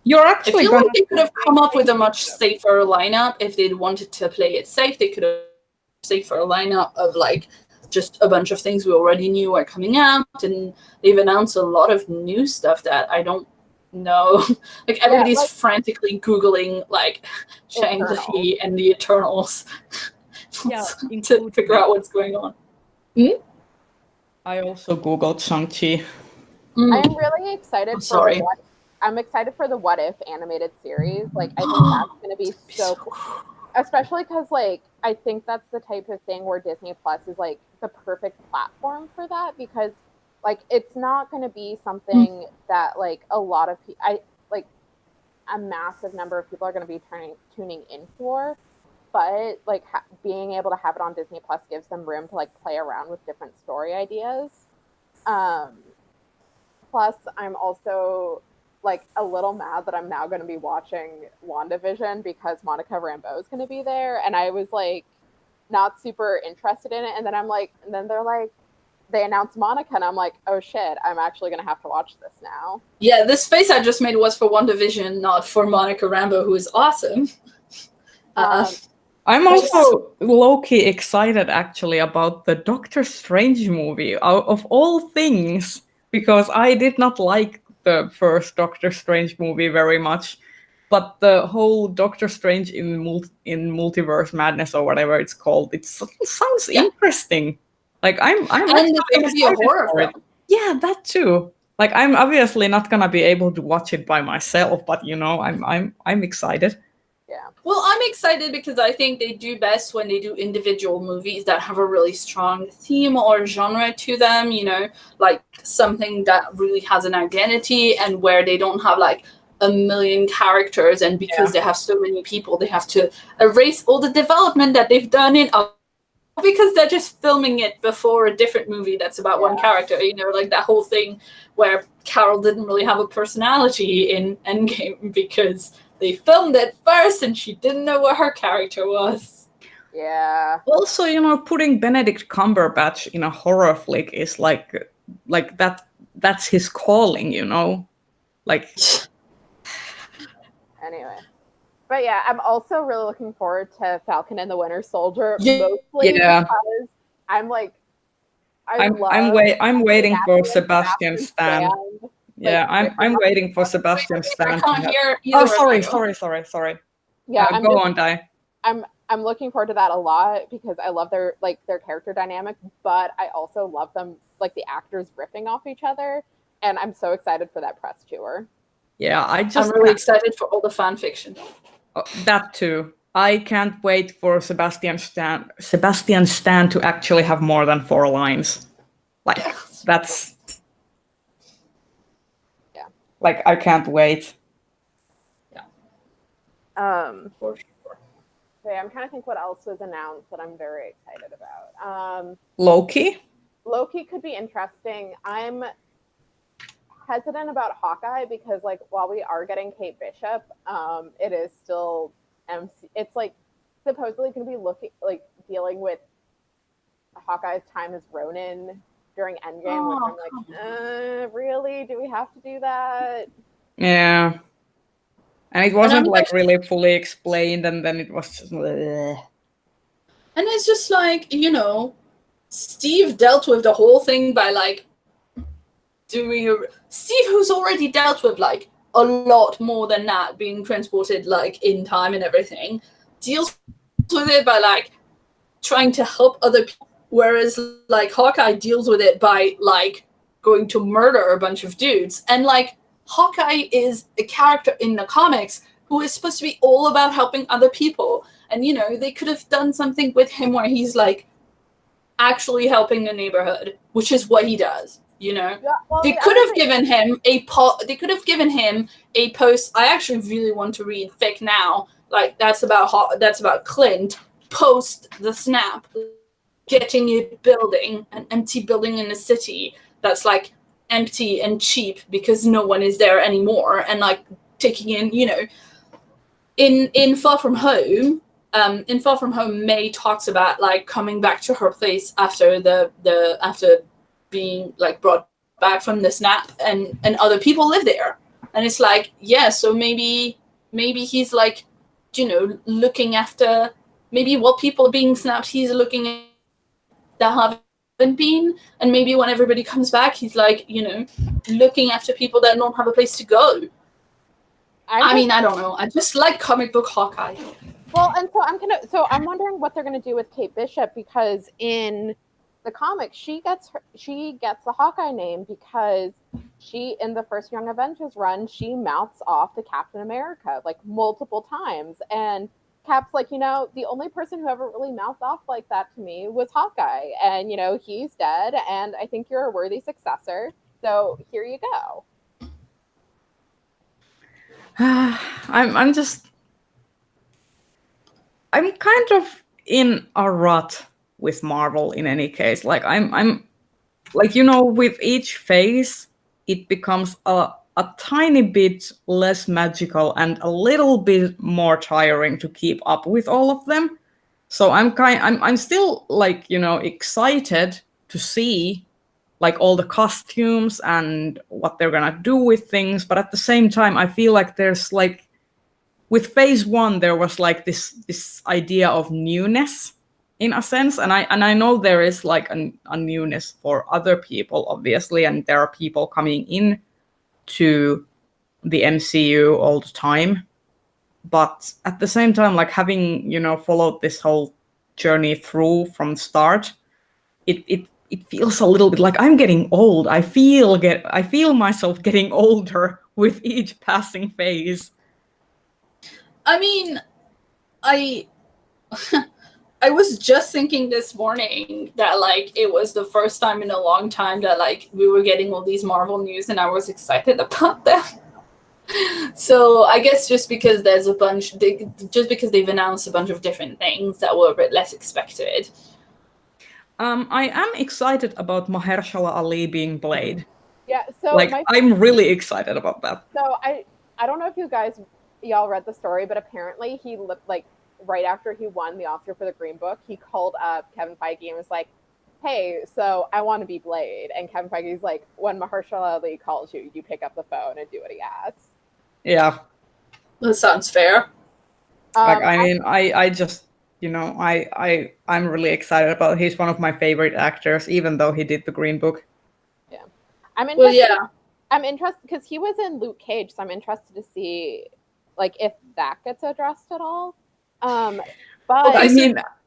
I feel like they could have come up with a much safer lineup if they'd wanted to play it safe. They could have safer lineup of like just a bunch of things we already knew are coming out, and they've announced a lot of new stuff that I don't know. Like everybody's frantically Googling like Shang-Chi and the Eternals to figure out what's going on. I also Googled Shang-Chi. I'm really excited I'm excited for the What If animated series. Like, I think that's going to be so cool. Especially because, like, I think that's the type of thing where Disney Plus is, like, the perfect platform for that, because, like, it's not going to be something that, like, a lot of people, a massive number of people are going to be tuning in for, but, like, being able to have it on Disney Plus gives them room to, like, play around with different story ideas. Plus, I'm also like a little mad that I'm now going to be watching WandaVision because Monica Rambeau is going to be there, and I was like not super interested in it, and then they're like, they announced Monica, and I'm like, oh shit, I'm actually going to have to watch this now. Yeah, this face I just made was for WandaVision, not for Monica Rambeau, who is awesome. I'm also low-key excited actually about the Doctor Strange movie, out of all things, because I did not like the first Doctor Strange movie very much, but the whole Doctor Strange in Multiverse Madness or whatever it's called, it sounds interesting. Like I'm and it's gonna be a horror film. Yeah, that too. Like, I'm obviously not gonna be able to watch it by myself, but I'm excited. Yeah. Well, I'm excited because I think they do best when they do individual movies that have a really strong theme or genre to them, like something that really has an identity, and where they don't have like a million characters, and because they have so many people, they have to erase all the development that they've done in because they're just filming it before a different movie that's about one character, like that whole thing where Carol didn't really have a personality in Endgame because they filmed it first and she didn't know what her character was. Yeah. Also, putting Benedict Cumberbatch in a horror flick is like that's his calling, like. Anyway. But yeah, I'm also really looking forward to Falcon and the Winter Soldier, Yeah. mostly Yeah. because I'm like, I'm waiting for Sebastian Sebastian Stan. Stan. Yeah, I'm waiting for Sebastian I Stan to can't have. hear Oh, either sorry, of you. sorry. Yeah, Go on, Di. I'm looking forward to that a lot because I love their character dynamic, but I also love them like the actors riffing off each other, and I'm so excited for that press tour. Yeah, I'm really excited for all the fan fiction. That too. I can't wait for Sebastian Stan to actually have more than 4 lines. Like that's Yeah. Like I can't wait. For sure. Okay, I'm trying to think what else was announced that I'm very excited about. Loki? Loki could be interesting. I'm hesitant about Hawkeye because like while we are getting Kate Bishop, it is still it's like supposedly going to be dealing with Hawkeye's time as Ronin during Endgame, which I'm like, really? Do we have to do that? Yeah. And it wasn't like really fully explained, and then it was just. Bleh. And it's just like, Steve dealt with the whole thing by like Steve, who's already dealt with like a lot more than that, being transported like in time and everything, deals with it by like trying to help other people, whereas like Hawkeye deals with it by like going to murder a bunch of dudes. And like Hawkeye is a character in the comics who is supposed to be all about helping other people, and they could have done something with him where he's like actually helping the neighborhood, which is what he does. Yeah, well, they could have given him a post. I actually really want to read fic now. Like that's about Clint post the snap, getting a building, an empty building in the city that's like empty and cheap because no one is there anymore, and like taking in, in Far From Home. In Far From Home, May talks about like coming back to her place after after being like brought back from the snap, and other people live there, and it's like, yeah, so maybe he's like, looking after maybe what people are being snapped, he's looking at that haven't been, and maybe when everybody comes back, he's like, looking after people that don't have a place to go. I don't know. I just like comic book Hawkeye. Well, and so I'm wondering what they're gonna do with Kate Bishop, because in the comics she gets the Hawkeye name because she, in the first Young Avengers run, she mouths off to Captain America like multiple times, and Cap's like, the only person who ever really mouthed off like that to me was Hawkeye, and he's dead, and I think you're a worthy successor, so here you go. I'm kind of in a rut with Marvel in any case. Like I'm like, with each phase it becomes a tiny bit less magical and a little bit more tiring to keep up with all of them. So I'm still like, excited to see like all the costumes and what they're gonna do with things, but at the same time I feel like there's like, with phase 1 there was like this idea of newness in a sense, and I know there is like a newness for other people obviously, and there are people coming in to the MCU all the time, but at the same time, like having followed this whole journey through from start, it feels a little bit like I'm getting old. I feel myself getting older with each passing phase. I mean, I was just thinking this morning that like it was the first time in a long time that like we were getting all these Marvel news, and I was excited about them. So I guess just because there's just because they've announced a bunch of different things that were a bit less expected. I am excited about Mahershala Ali being Blade. Yeah, so like I'm really excited about that. So I don't know if y'all read the story, but apparently he looked like right after he won the Oscar for the Green Book, he called up Kevin Feige and was like, "Hey, so I want to be Blade." And Kevin Feige's like, "When Mahershala Ali calls you, you pick up the phone and do what he asks." Yeah, that sounds fair. Like, I mean, I just, you know, I'm really excited about. He's one of my favorite actors, even though he did the Green Book. Yeah, I'm interested. Well, yeah. I'm interested because he was in Luke Cage, so I'm interested to see like if that gets addressed at all. But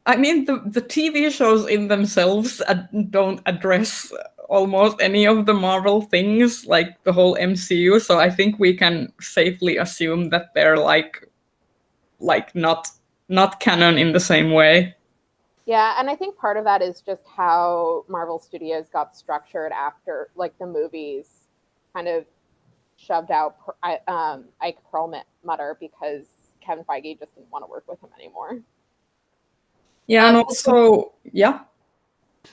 I mean, the TV shows in themselves don't address almost any of the Marvel things, like the whole MCU. So I think we can safely assume that they're like not canon in the same way. yeah, and I think part of that is just how Marvel Studios got structured after like the movies kind of shoved out Ike Perlmutter because Kevin Feige just didn't want to work with him anymore. Yeah, and also, yeah.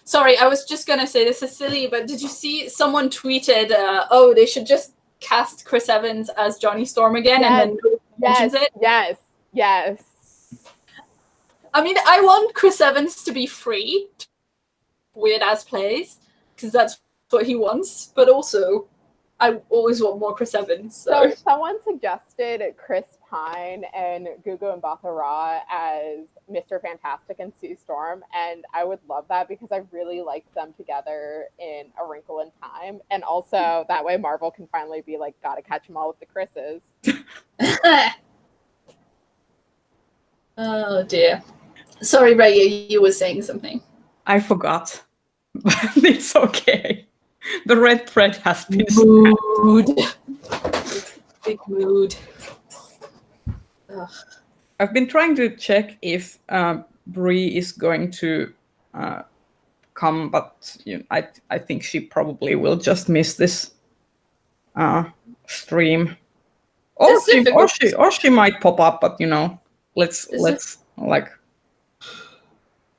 Sorry, I was just gonna say this is silly, but did you see someone tweeted, "Oh, they should just cast Chris Evans as Johnny Storm again," Yes, and then nobody mentions it? Yes. I mean, I want Chris Evans to be free, weird ass plays, because that's what he wants. But also, I always want more Chris Evans. So someone suggested Chris Pine and Gugu Mbatha-Raw as Mr. Fantastic and Sue Storm, and I would love that because I really liked them together in A Wrinkle in Time, and also that way Marvel can finally be like, gotta catch them all with the Chris's. Oh dear. Sorry, Ray, you were saying something. I forgot, but it's okay. The red thread has been mood. Big mood. Ugh. I've been trying to check if Brie is going to come, but I think she probably will just miss this stream. Or she might pop up, but you know, let's like.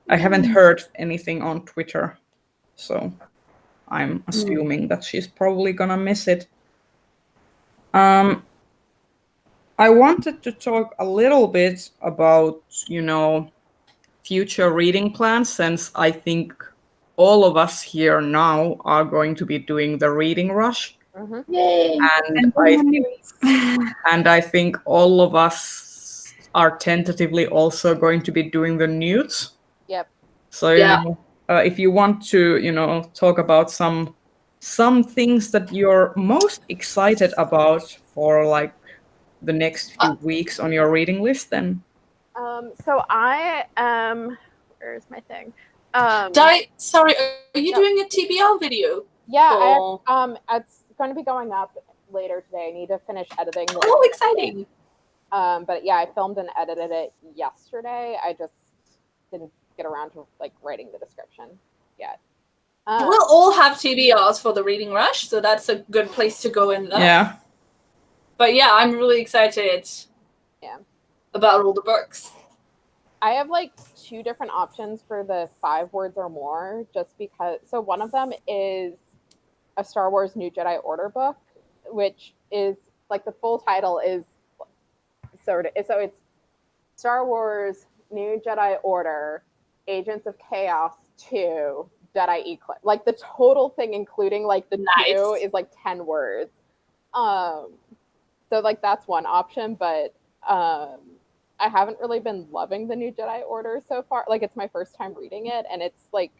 I haven't heard anything on Twitter, so I'm assuming that she's probably gonna miss it. I wanted to talk a little bit about, you know, future reading plans, since I think all of us here now are going to be doing the reading rush. Mm-hmm. Yay! And I think all of us are tentatively also going to be doing the newts. Yep. So you know, if you want to, you know, talk about some things that you're most excited about for like the next few weeks on your reading list, then. So I am. Where's my thing? Sorry, are you doing a TBR video? Yeah, it's going to be going up later today. I need to finish editing. Oh, exciting! But yeah, I filmed and edited it yesterday. I just didn't get around to like writing the description yet. We'll all have TBRs for the reading rush, so that's a good place to go and look. Yeah. But yeah, I'm really excited. Yeah. About all the books. I have like 2 different options for the 5 words or more, just because. So one of them is a Star Wars New Jedi Order book, which is like the full title is so it's Star Wars New Jedi Order, Agents of Chaos 2, Jedi Eclipse. Like the total thing, including like the 2, is like 10 words. So like that's one option, but I haven't really been loving the New Jedi Order so far. Like it's my first time reading it, and it's like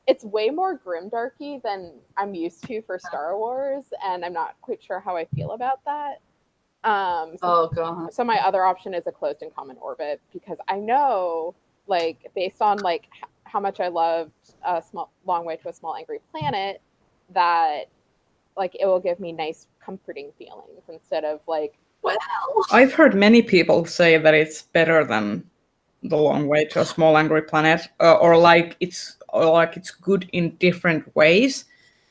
it's way more grimdarky than I'm used to for Star Wars, and I'm not quite sure how I feel about that. Oh god. So my other option is A Closed and Common Orbit, because I know, like, based on like how much I loved Long Way to a Small Angry Planet, that like it will give me nice comforting feelings instead of like, well, I've heard many people say that it's better than The Long Way to a Small Angry Planet, or like it's good in different ways.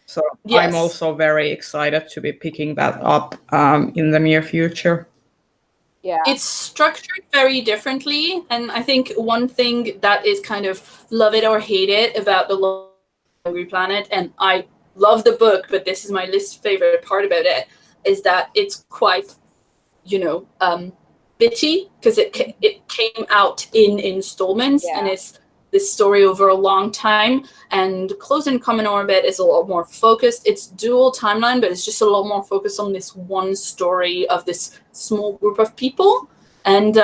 So yes. I'm also very excited to be picking that up in the near future. Yeah, it's structured very differently, and I think one thing that is kind of love it or hate it about The Long Way to a Small Angry Planet, and I love the book, but this is my least favorite part about it, is that it's quite, you know, bitty, because it came out in installments, and it's this story over a long time. And Closed and Common Orbit is a lot more focused. It's dual timeline, but it's just a lot more focused on this one story of this small group of people. And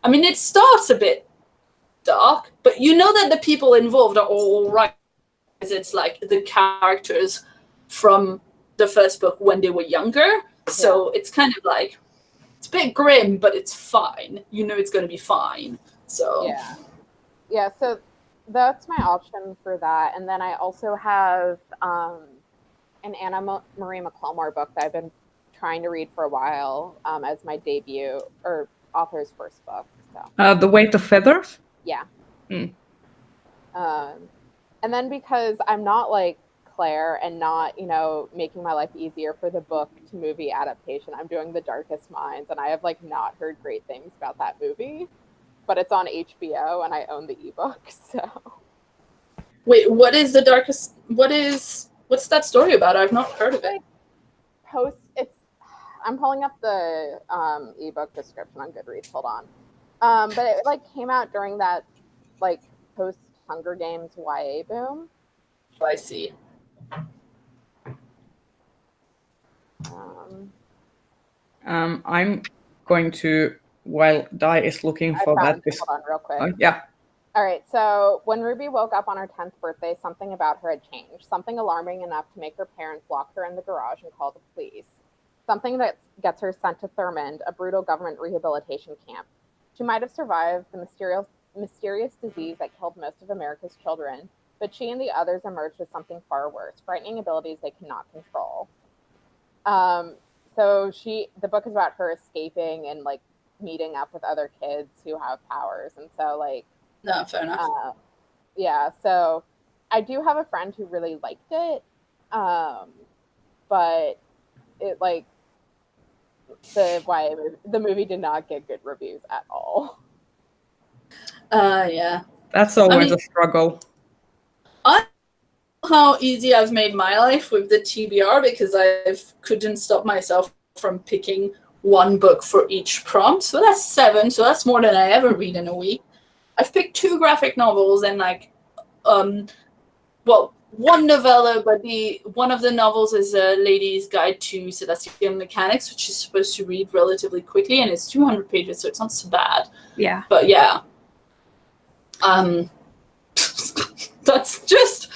I mean, it starts a bit dark, but you know that the people involved are all right. It's like the characters from the first book when they were younger. So it's kind of like, it's a bit grim, but it's fine. You know it's going to be fine. So yeah. So that's my option for that. And then I also have an Anna Marie McClelmore book that I've been trying to read for a while as my debut or author's first book. So The Weight of Feathers? yeah. Mm. And then because I'm not like Claire and not, you know, making my life easier for the book to movie adaptation, I'm doing The Darkest Minds, and I have like not heard great things about that movie, but it's on HBO and I own the ebook. So wait, what is the darkest? What's that story about? I've not heard of it. I'm pulling up the ebook description on Goodreads. Hold on. But it like came out during that like post Hunger Games YA boom. I see. I'm going to, while Di is looking for that. Hold on, real quick. Yeah. All right. So when Ruby woke up on her 10th birthday, something about her had changed. Something alarming enough to make her parents lock her in the garage and call the police. Something that gets her sent to Thurmond, a brutal government rehabilitation camp. She might have survived the mysterious disease that killed most of America's children, but she and the others emerged with something far worse, frightening abilities they cannot control. So the book is about her escaping and like meeting up with other kids who have powers. And so like, no, fair enough. Yeah. So I do have a friend who really liked it. But it like the movie did not get good reviews at all. Yeah. That's always a struggle. I know how easy I've made my life with the TBR because I couldn't stop myself from picking one book for each prompt. So that's 7. So that's more than I ever read in a week. I've picked 2 graphic novels and like, one novella, but one of the novels is A Lady's Guide to Celestial Mechanics, which is supposed to read relatively quickly, and it's 200 pages, so it's not so bad. Yeah. But yeah. That's just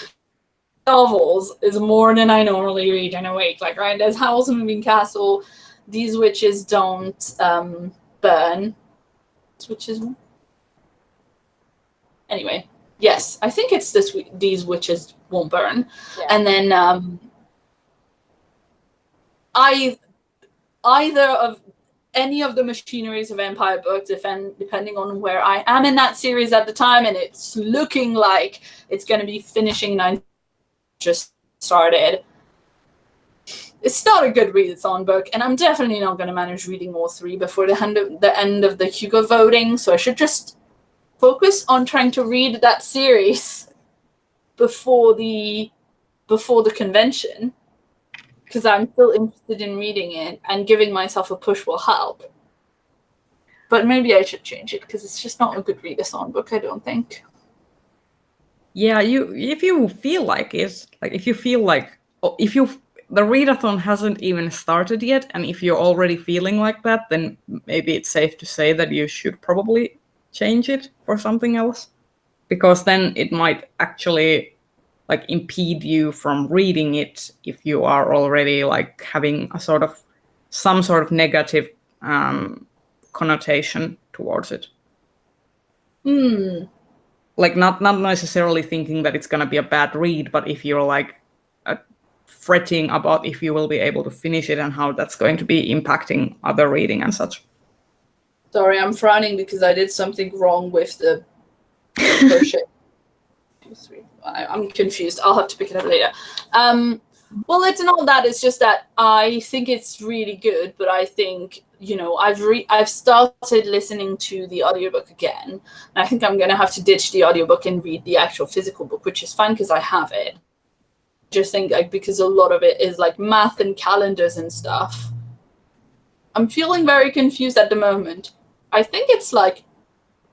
novels is more than I normally read in a week. Like, right, there's Howl's Moving Castle, These Witches Don't Burn. Witches. Anyway, yes, I think it's These Witches Won't Burn. Yeah. And then either of any of the Machineries of Empire books, depending on where I am in that series at the time, and it's looking like it's going to be finishing 9 just started. It's not a good readathon book, and I'm definitely not going to manage reading all 3 before the end of the Hugo voting, so I should just focus on trying to read that series before the convention, because I'm still interested in reading it, and giving myself a push will help. But maybe I should change it, because it's just not a good readathon book, I don't think. Yeah, if you feel like it, like if the readathon hasn't even started yet, and if you're already feeling like that, then maybe it's safe to say that you should probably change it for something else, because then it might actually like impede you from reading it if you are already like having some sort of negative connotation towards it. Like not necessarily thinking that it's going to be a bad read, but if you're like fretting about if you will be able to finish it and how that's going to be impacting other reading and such. Sorry, I'm frowning because I did something wrong with the crochet. I'm confused. I'll have to pick it up later. Well, it's not that. It's just that I think it's really good, but I think, I've started listening to the audiobook again, and I think I'm going to have to ditch the audiobook and read the actual physical book, which is fine because I have it. Just think because a lot of it is like math and calendars and stuff. I'm feeling very confused at the moment. I think it's like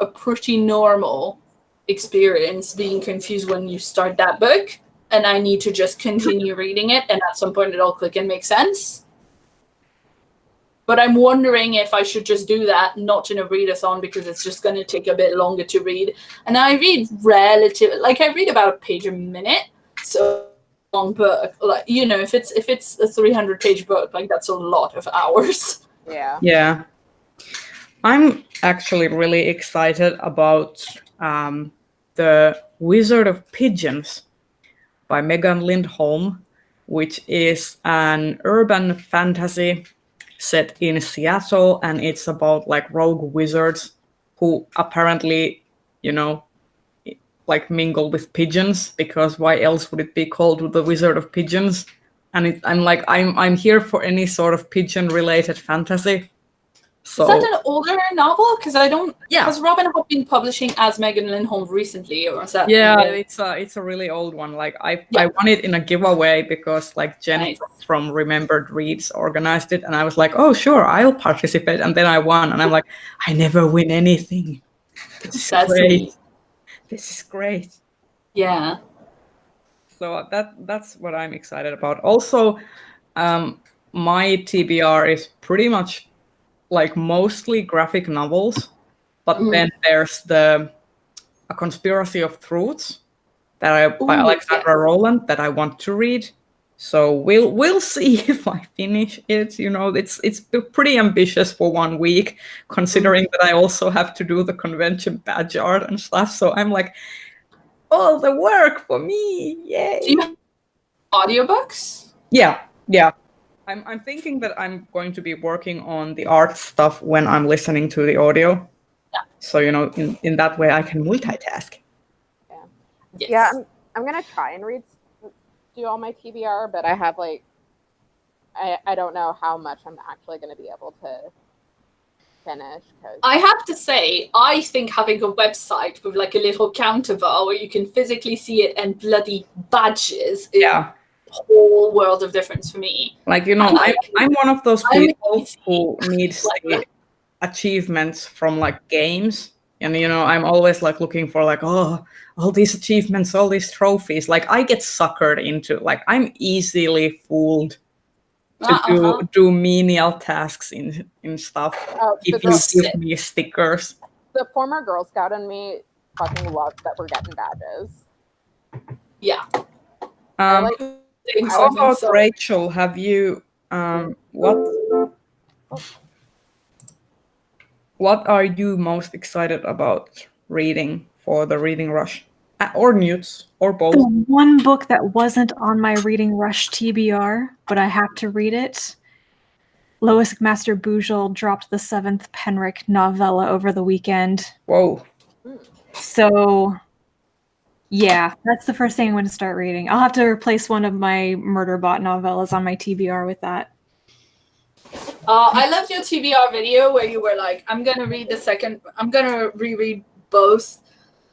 a pretty normal experience being confused when you start that book, and I need to just continue reading it, and at some point it'll click and make sense. But I'm wondering if I should just do that, not in a readathon, because it's just going to take a bit longer to read. And I read I read about a page a minute, so long book. Like, you know, if it's a 300-page book, like that's a lot of hours. Yeah. Yeah. I'm actually really excited about The Wizard of Pigeons by Megan Lindholm, which is an urban fantasy set in Seattle, and it's about like rogue wizards who apparently, you know, like mingle with pigeons, because why else would it be called The Wizard of Pigeons? And I'm here for any sort of pigeon related fantasy. So, is that an older novel? Because I don't. Yeah. Has Robin Hood been publishing as Megan Lindholm recently, or is that? Yeah, it's a really old one. Like I won it in a giveaway because like Jen Nice. from Remembered Reads organized it, and I was like, oh sure, I'll participate, and then I won, and I'm like, I never win anything. This is That's great. neat. This is great. Yeah. So that's what I'm excited about. Also, my TBR is pretty much like mostly graphic novels, but then there's A Conspiracy of Truths by Alexandra Rowland that I want to read. So we'll see if I finish it. You know, it's pretty ambitious for 1 week, considering that I also have to do the convention badge art and stuff. So I'm like, all the work for me, yay! Do you have audiobooks? Yeah. I'm thinking that I'm going to be working on the art stuff when I'm listening to the audio. Yeah. So, you know, in that way I can multitask. Yeah. Yes. Yeah, I'm gonna try and do all my TBR, but I have like I don't know how much I'm actually gonna be able to finish. Cause I have to say, I think having a website with like a little counter bar where you can physically see it and bloody badges is a whole world of difference for me. Like, you know, I'm one of those people who needs Like, the achievements from like games. And, you know, I'm always like looking for like, oh, all these achievements, all these trophies. Like I get suckered into, like, I'm easily fooled to do menial tasks in stuff if you give me stickers. The former Girl Scout in me fucking loves that we're getting badges. Yeah. How about Rachel? Have you what are you most excited about reading for the reading rush? Or Newts, or both? The one book that wasn't on my reading rush TBR, but I have to read it. Lois McMaster Bujold dropped the 7th Penrick novella over the weekend. Whoa. So, yeah, that's the first thing I'm going to start reading. I'll have to replace one of my Murderbot novellas on my TBR with that. I loved your TBR video where you were like, I'm going to reread both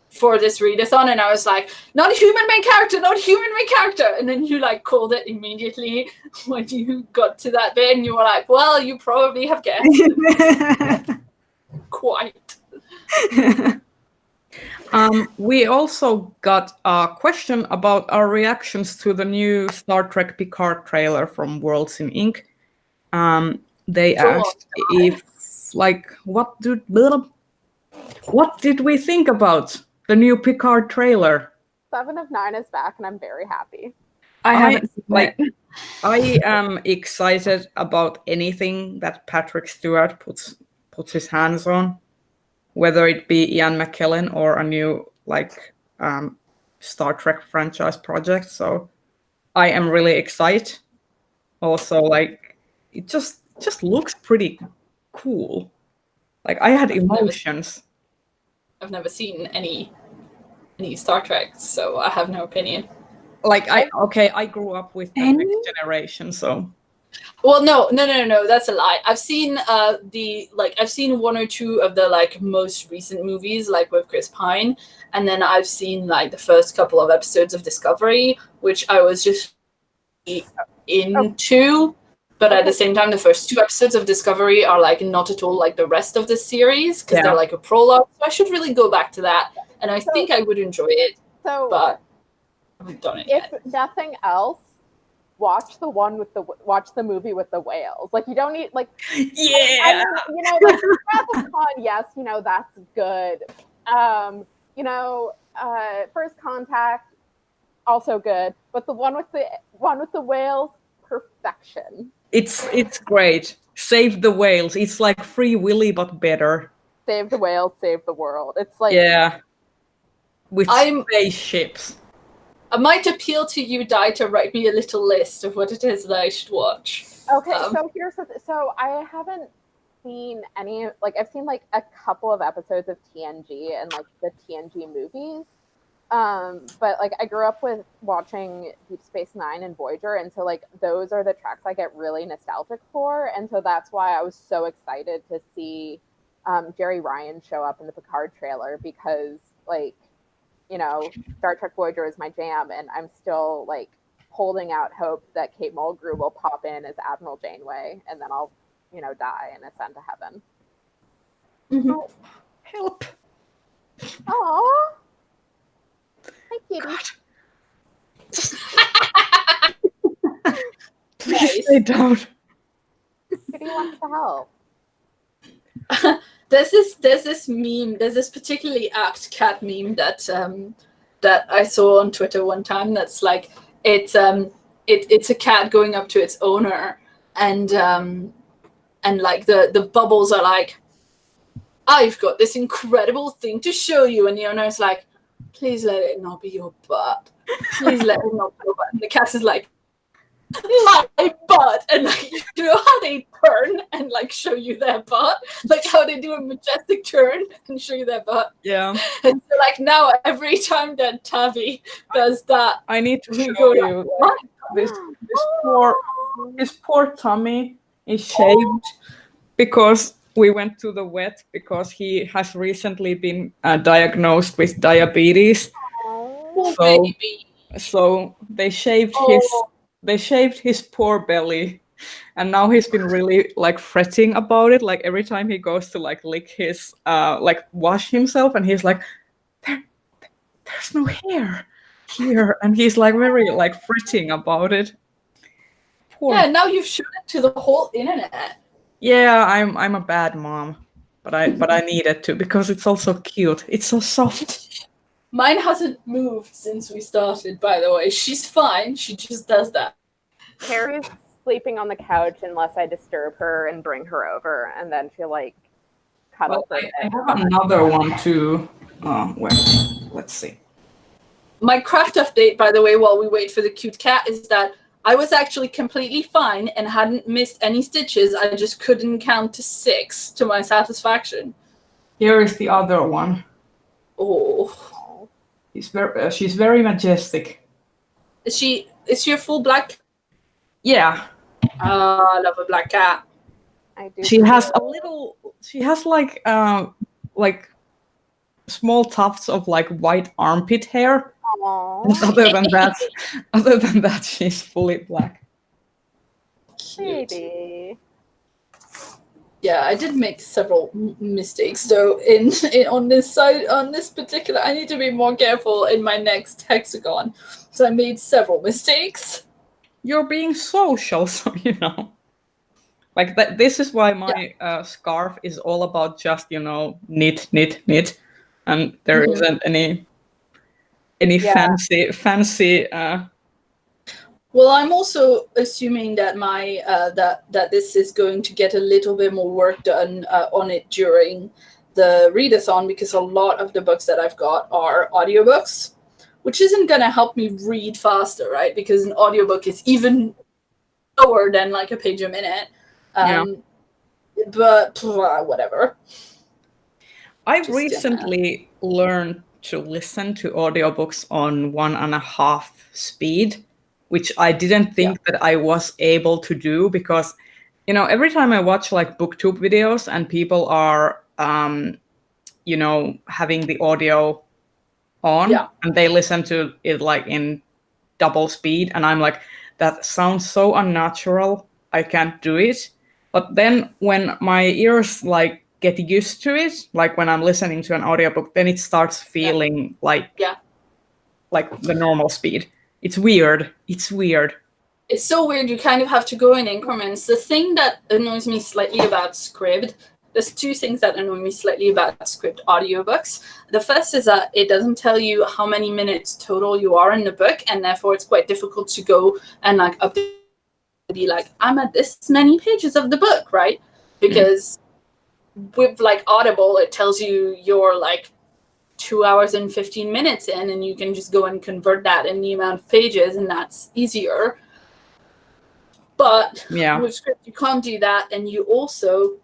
for this readathon, and I was like, not a human main character, and then you like called it immediately when you got to that bit, and you were like, well, you probably have guessed. Quite. We also got a question about our reactions to the new Star Trek Picard trailer from Worlds in Ink. They asked if, like, what did we think about the new Picard trailer? 7 of 9 is back, and I'm very happy. I haven't seen it. I am excited about anything that Patrick Stewart puts his hands on, whether it be Ian McKellen or a new like Star Trek franchise project. So I am really excited. Also, like, it just looks pretty cool. Like, I had emotions. I've never seen any Star Trek, so I have no opinion. Like, I grew up with the Next Generation, so. Well, no, that's a lie. I've seen I've seen 1 or 2 of the like most recent movies, like with Chris Pine, and then I've seen like the first couple of episodes of Discovery, which I was just into. But at the same time, the first 2 episodes of Discovery are like not at all like the rest of the series, because they're like a prologue. So I should really go back to that, and I think I would enjoy it. So, but I haven't done it yet. If nothing else, watch the movie with the whales. Like you don't need like Yeah. like Wrath of Khan, yes, that's good. First Contact, also good, but the one with the whales, perfection. It's great. Save the whales. It's like Free Willy but better. Save the whales, save the world. It's like Yeah. With spaceships. I might appeal to you, Di, to write me a little list of what it is that I should watch. Okay, so I haven't seen any, like I've seen like a couple of episodes of TNG and like the TNG movies. But like I grew up with watching Deep Space Nine and Voyager, and so like those are the tracks I get really nostalgic for, and so that's why I was so excited to see Jerry Ryan show up in the Picard trailer, because like Star Trek Voyager is my jam, and I'm still like holding out hope that Kate Mulgrew will pop in as Admiral Janeway, and then I'll die and ascend to heaven. Mm-hmm. Oh, help! Aww. Hi, kitty. Please stay down. Kitty wants to help. There's this meme. There's this particularly apt cat meme that I saw on Twitter one time. That's like it's a cat going up to its owner, and like the bubbles are like, I've got this incredible thing to show you, and the owner's like, please let it not be your butt. Please let it not be your butt. And the cat is like, my butt, and like how they turn and like show you their butt, like how they do a majestic turn and show you their butt. Yeah. And so like now every time that Tavi does that, I need to show go you. like, His poor tummy is shaved because we went to the vet because he has recently been diagnosed with diabetes. oh, So- baby. So they shaved his poor belly, and now he's been really like fretting about it. Like every time he goes to like lick his like wash himself, and he's like, there's no hair here, and he's like very like fretting about it. Poor. Yeah, now you've shown it to the whole internet. Yeah, I'm a bad mom, but I needed to because it's also cute. It's so soft. Mine hasn't moved since we started, by the way. She's fine. She just does that. Carrie's sleeping on the couch unless I disturb her and bring her over, and then she'll like cuddle Well, for a I bit. have another one too. Where? Let's see. My craft update, by the way, while we wait for the cute cat, is that I was actually completely fine and hadn't missed any stitches. I just couldn't count to 6 to my satisfaction. Here is the other one. Oh. She's very majestic. Is she a full black? Yeah. I love a black cat. I do. She has like small tufts of like white armpit hair. Aww. And other than that, she's fully black. Cute. Baby. Yeah, I did make several mistakes though on this particular. I need to be more careful in my next hexagon. So I made several mistakes. You're being social, so you know. Like that. This is why my scarf is all about just knit, and there Mhm. isn't any fancy. Well, I'm also assuming that my that this is going to get a little bit more work done on it during the readathon, because a lot of the books that I've got are audiobooks, which isn't going to help me read faster, right? Because an audiobook is even slower than like a page a minute. But whatever. I've Just, recently learned to listen to audiobooks on 1.5 speed, which I didn't think that I was able to do, because every time I watch like booktube videos and people are having the audio on and they listen to it like in double speed, and I'm like, that sounds so unnatural, I can't do it. But then when my ears like get used to it, like when I'm listening to an audiobook, then it starts feeling like the normal speed. It's weird. It's so weird. You kind of have to go in increments. The thing that annoys me slightly about Scribd, there's two things that annoy me slightly about Scribd audiobooks. The first is that it doesn't tell you how many minutes total you are in the book, and therefore it's quite difficult to go and like update, be like, I'm at this many pages of the book, right? Because with like Audible, it tells you you're like 2 hours and 15 minutes in, and you can just go and convert that in the amount of pages, and that's easier. But with Script, you can't do that, and you also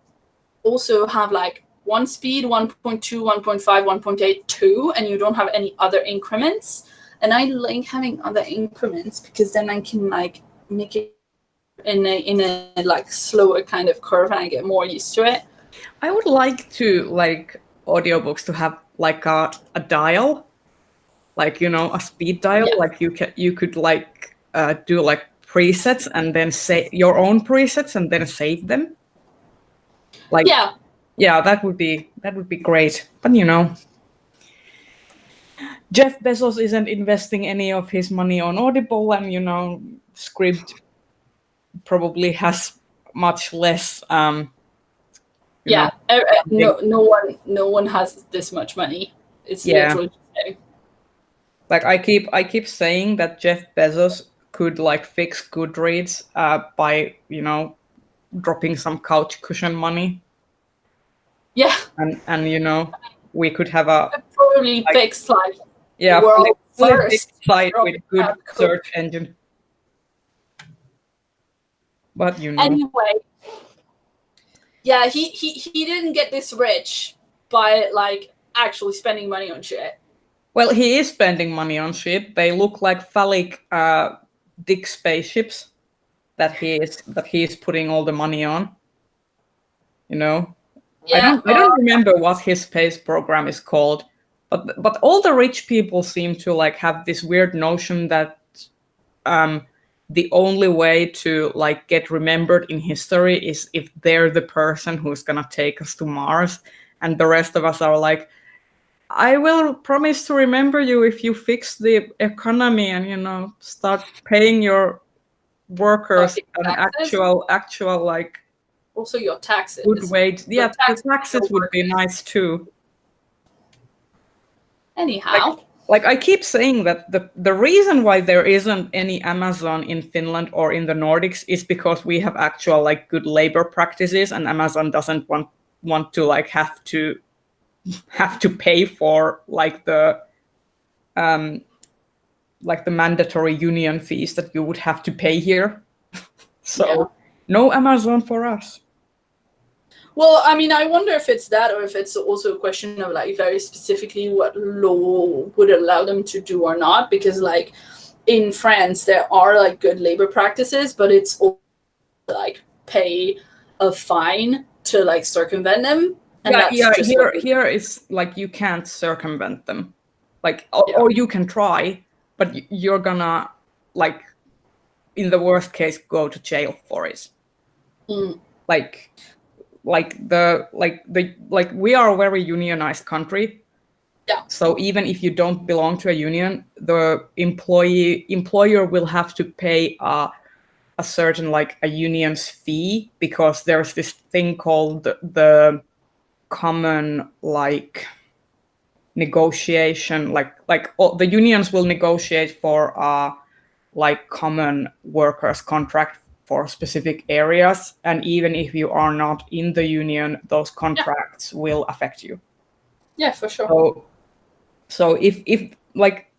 have like 1 speed, 1.2, 1.5, 1.8, 2, and you don't have any other increments. And I like having other increments because then I can like make it in a like slower kind of curve, and I get more used to it. I would like to like audiobooks to have like a dial, like, you know, a speed dial. Like you could like do like presets and then say your own presets and then save them. Like that would be great. But you know, Jeff Bezos isn't investing any of his money on Audible, and you know, Scribd probably has much less. No one has this much money. It's literally like I keep saying that Jeff Bezos could like fix Goodreads by, you know, dropping some couch cushion money. Yeah. And you know, we could have a probably like, fixed like fully fixed site with good search engine. But you know. Anyway, yeah, he didn't get this rich by like actually spending money on shit. Well, he is spending money on shit. They look like phallic dick spaceships that he is putting all the money on. You know? Yeah, I don't remember what his space program is called, but all the rich people seem to like have this weird notion that the only way to like get remembered in history is if they're the person who's gonna take us to Mars, and the rest of us are like, I will promise to remember you if you fix the economy and, you know, start paying your workers an actual like. Also, your taxes. Good wage. Yeah, the taxes would be nice too. Anyhow. Like I keep saying that the reason why there isn't any Amazon in Finland or in the Nordics is because we have actual like good labor practices, and Amazon doesn't want to like have to pay for like the mandatory union fees that you would have to pay here. So no Amazon for us. Well, I mean, I wonder if it's that, or if it's also a question of like very specifically what law would allow them to do or not. Because like in France, there are like good labor practices, but it's also like pay a fine to like circumvent them. And here is like you can't circumvent them, like or you can try, but you're gonna like in the worst case go to jail for it. Like we are a very unionized country. Yeah. So even if you don't belong to a union, the employer will have to pay a certain like a union's fee, because there's this thing called the common like negotiation, like the unions will negotiate for a like common workers contract for specific areas, and even if you are not in the union, those contracts will affect you. Yeah, for sure. So if like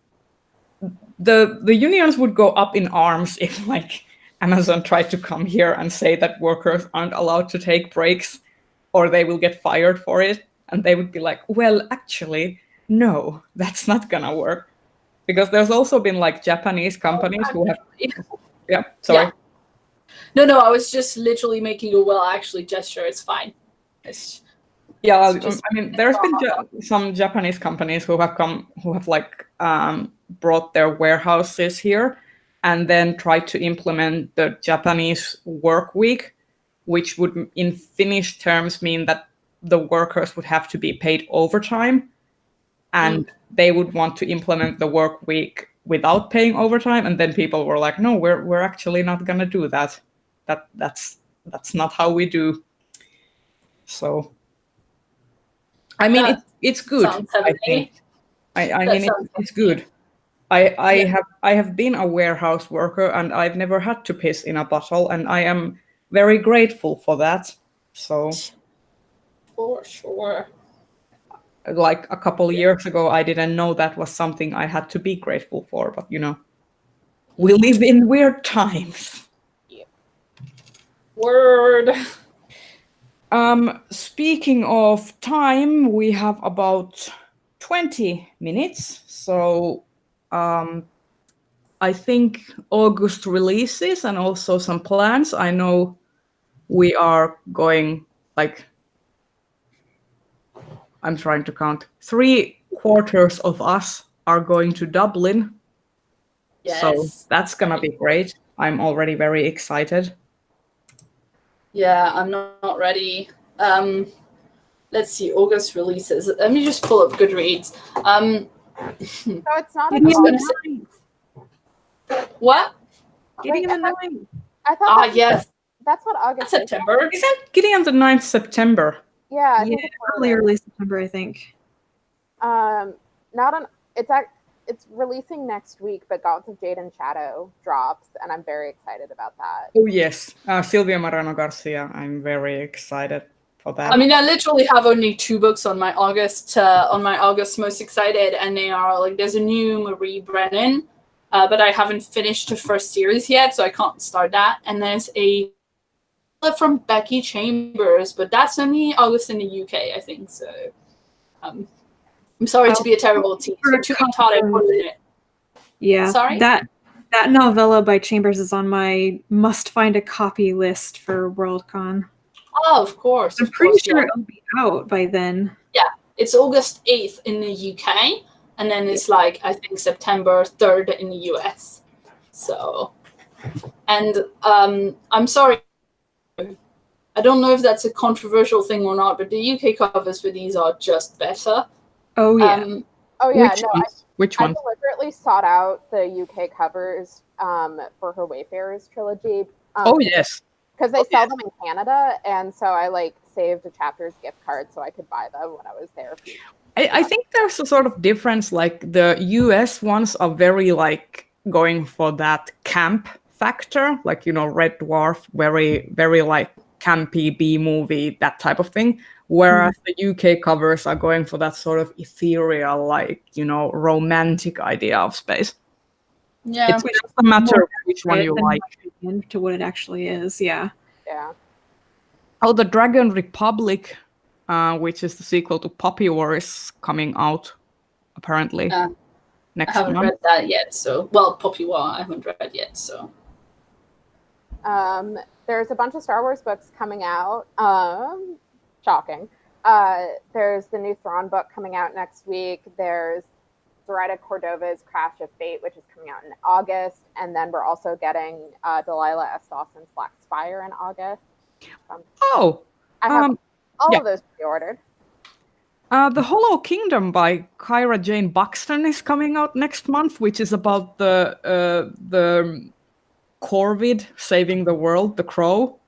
the unions would go up in arms if like Amazon tried to come here and say that workers aren't allowed to take breaks or they will get fired for it, and they would be like, well, actually, no, that's not gonna work. Because there's also been like Japanese companies who have No, I was just literally making a actually gesture. It's fine. I mean, there's been some Japanese companies who have like brought their warehouses here and then tried to implement the Japanese work week, which would in Finnish terms mean that the workers would have to be paid overtime, and they would want to implement the work week without paying overtime, and then people were like, no, we're actually not gonna do that. That's not how we do. So I mean, That it's good. sounds I heavenly. think. I That mean, sounds it's heavenly. good. I have been a warehouse worker, and I've never had to piss in a bottle, and I am very grateful for that. So, For sure. like a couple years ago, I didn't know that was something I had to be grateful for, but we live in weird times. Word. Speaking of time, we have about 20 minutes. So I think August releases and also some plans. I know we are going, like, I'm trying to count, 3/4 of us are going to Dublin. Yes. So that's going to be great. I'm already very excited. Yeah, I'm not ready. Let's see, August releases. Let me just pull up Goodreads. So it's not Getting in in the ninth. What? Getting in Wait, the ninth. I thought Yes, that's what that's August is. September. Isn't Gideon the 9th September? Yeah, I Yeah, think it's early. early September, I think. Not on. It's releasing next week, but Gods of Jade and Shadow drops, and I'm very excited about that. Oh, yes. Silvia Moreno Garcia. I'm very excited for that. I mean, I literally have only 2 books on my August most excited, and they are like there's a new Marie Brennan, but I haven't finished the first series yet, so I can't start that. And there's a from Becky Chambers, but that's only August in the UK, I think. So I'm sorry to be a terrible teacher. To be taught, I put in it. Yeah. Sorry? That novella by Chambers is on my must find a copy list for Worldcon. Oh, of course. I'm Of pretty course, sure yeah. it'll be out by then. It's August 8th in the UK, and then it's like I think September 3rd in the US. So, and I'm sorry, I don't know if that's a controversial thing or not, but the UK covers for these are just better. Oh yeah. Oh yeah, Which no, ones? Which I one? deliberately sought out the UK covers for her Wayfarers trilogy. Oh, yes. Because they sell them in Canada, and so I like saved a chapter's gift card so I could buy them when I was there. I think there's a sort of difference. Like the US ones are very like going for that camp factor, like Red Dwarf, very very like campy B movie, that type of thing. Whereas the UK covers are going for that sort of ethereal, like romantic idea of space. Yeah. It's just a matter of which one you like. To what it actually is, yeah. Yeah. Oh, the Dragon Republic, which is the sequel to Poppy War, is coming out apparently I next haven't month. read that yet, so Poppy War I haven't read yet, so. There's a bunch of Star Wars books coming out. Shocking. There's the new Thrawn book coming out next week. There's Zoraida Cordova's Crash of Fate, which is coming out in August. And then we're also getting Delilah S. Dawson's Black Spire in August. I have all of those pre-ordered. The Hollow Kingdom by Kyra Jane Buxton is coming out next month, which is about the Corvid saving the world, the crow,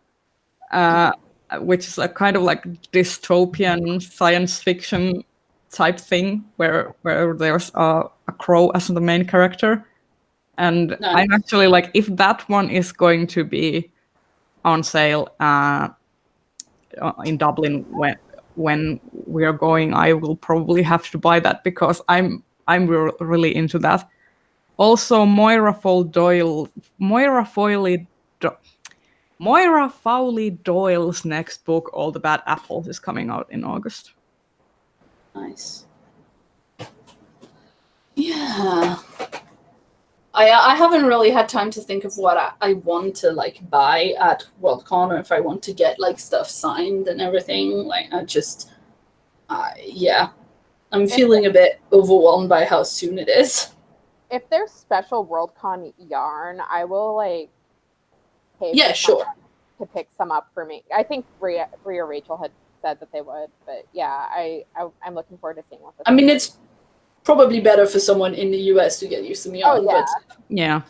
which is a kind of like dystopian science fiction type thing where there's a crow as the main character. And Nice. I'm actually like, if that one is going to be on sale in Dublin when we are going, I will probably have to buy that because I'm really into that. Also, Moira Fowley Doyle's next book, All the Bad Apples, is coming out in August. Nice. Yeah. I haven't really had time to think of what I want to like buy at Worldcon, or if I want to get like stuff signed and everything. Like I'm feeling a bit overwhelmed by how soon it is. If there's special Worldcon yarn, I will like pay Yeah, sure. to pick some up for me. I think Bria Rachel had said that they would, but yeah, I'm looking forward to seeing what. I mean, it's probably better for someone in the US to get used to yarn. yeah. But Yeah.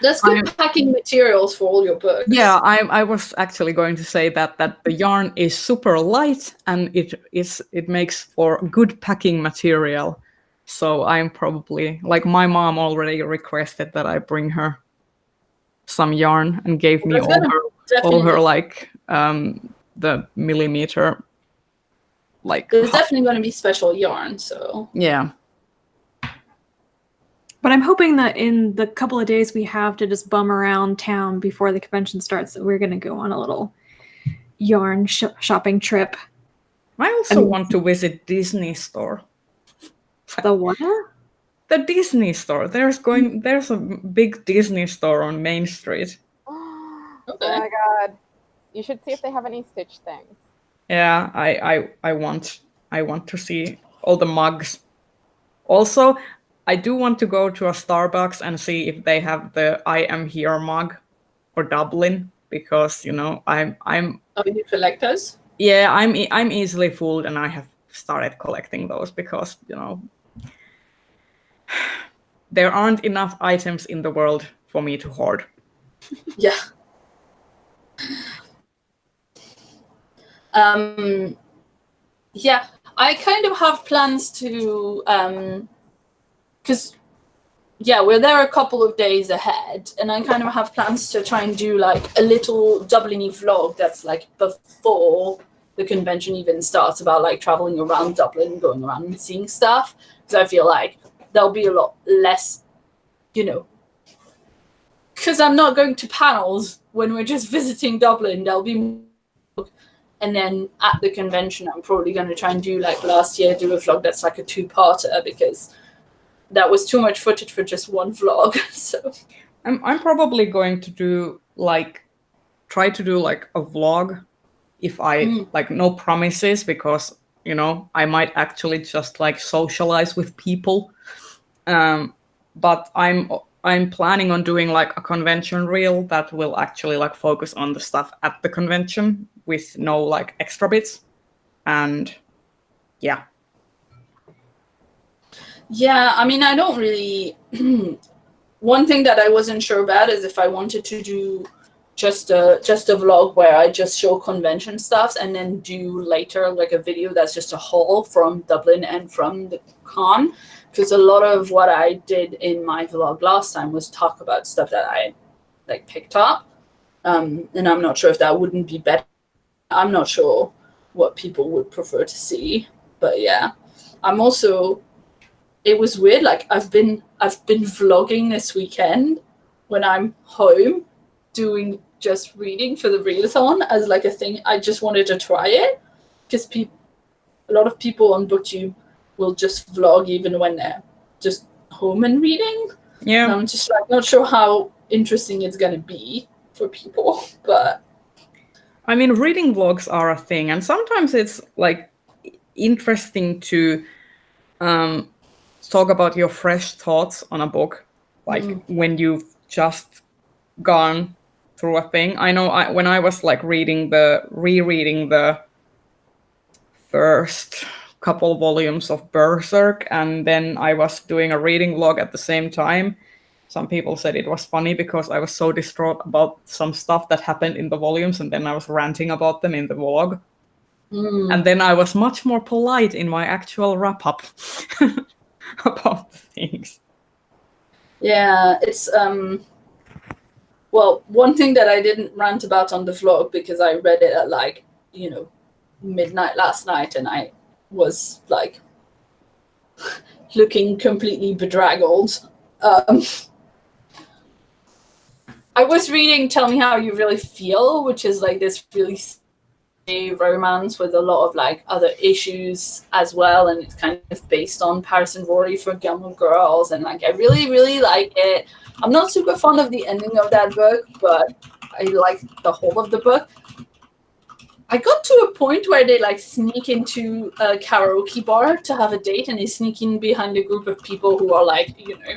that's good packing materials for all your books. Yeah, I was actually going to say that the yarn is super light and it makes for good packing material. So I'm probably, like, my mom already requested that I bring her some yarn and gave me all her like the millimeter, like, there's definitely going to be special yarn. So yeah. But I'm hoping that in the couple of days we have to just bum around town before the convention starts, that we're going to go on a little yarn shopping trip. I also want to visit Disney store. The what? The Disney store. There's a big Disney store on Main Street. Oh my god. You should see if they have any Stitch things. Yeah, I want to see all the mugs. Also, I do want to go to a Starbucks and see if they have the I Am Here mug for Dublin, because, you know, I'm are you collectors? yeah, I'm easily fooled, and I have started collecting those because, you know, there aren't enough items in the world for me to hoard. Yeah. Yeah, I kind of have plans to, because, yeah, we're there a couple of days ahead, and I kind of have plans to try and do like a little Dublin-y vlog that's like before the convention even starts, about like traveling around Dublin, going around and seeing stuff. Because I feel like there'll be a lot less, you know, because I'm not going to panels when we're just visiting Dublin. There'll be, and then at the convention, I'm probably going to try and do, like last year, do a vlog that's like a two-parter, because that was too much footage for just one vlog. So I'm probably going to do try to do like a vlog, if I like, no promises, because, you know, I might actually just like socialize with people. But I'm planning on doing like a convention reel that will actually like focus on the stuff at the convention with no like extra bits. And yeah. yeah, I mean, I don't really. One thing that I wasn't sure about is if I wanted to do just a vlog where I just show convention stuff, and then do later like a video that's just a haul from Dublin and from the con. Because a lot of what I did in my vlog last time was talk about stuff that I like picked up, and I'm not sure if that wouldn't be better. I'm not sure what people would prefer to see, but yeah, I'm also. It was weird. Like I've been vlogging this weekend when I'm home, doing just reading for the readathon as like a thing. I just wanted to try it, because a lot of people on BookTube will just vlog even when they're just home and reading. Yeah. And I'm just like not sure how interesting it's gonna be for people, but I mean, reading vlogs are a thing, and sometimes it's like interesting to talk about your fresh thoughts on a book, like when you've just gone through a thing. I know when I was like rereading the first couple volumes of Berserk, and then I was doing a reading vlog at the same time. Some people said it was funny because I was so distraught about some stuff that happened in the volumes, and then I was ranting about them in the vlog. And then I was much more polite in my actual wrap-up about the things. yeah, it's well, one thing that I didn't rant about on the vlog, because I read it at like, you know, midnight last night, and I was like looking completely bedraggled. I was reading Tell Me How You Really Feel, which is like this really romance with a lot of like other issues as well, and it's kind of based on Paris and Rory for Gilmore Girls, and like I really, really like it. I'm not super fond of the ending of that book, but I like the whole of the book. I got to a point where they like sneak into a karaoke bar to have a date, and they sneak in behind a group of people who are like, you know,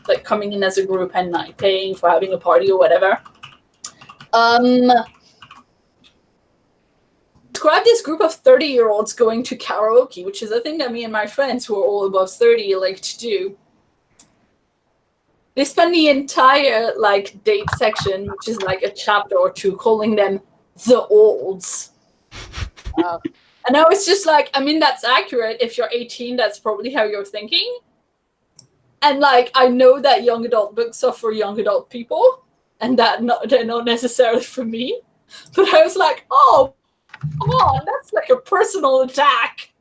like coming in as a group and like paying for having a party or whatever. describe this group of 30-year-olds going to karaoke, which is a thing that me and my friends who are all above 30 like to do. They spend the entire like date section, which is like a chapter or two, calling them the olds. Oh, And I was just like, I mean, that's accurate. If you're 18, that's probably how you're thinking. And like, I know that young adult books are for young adult people, and that they're not necessarily for me. But I was like, oh, come on, that's like a personal attack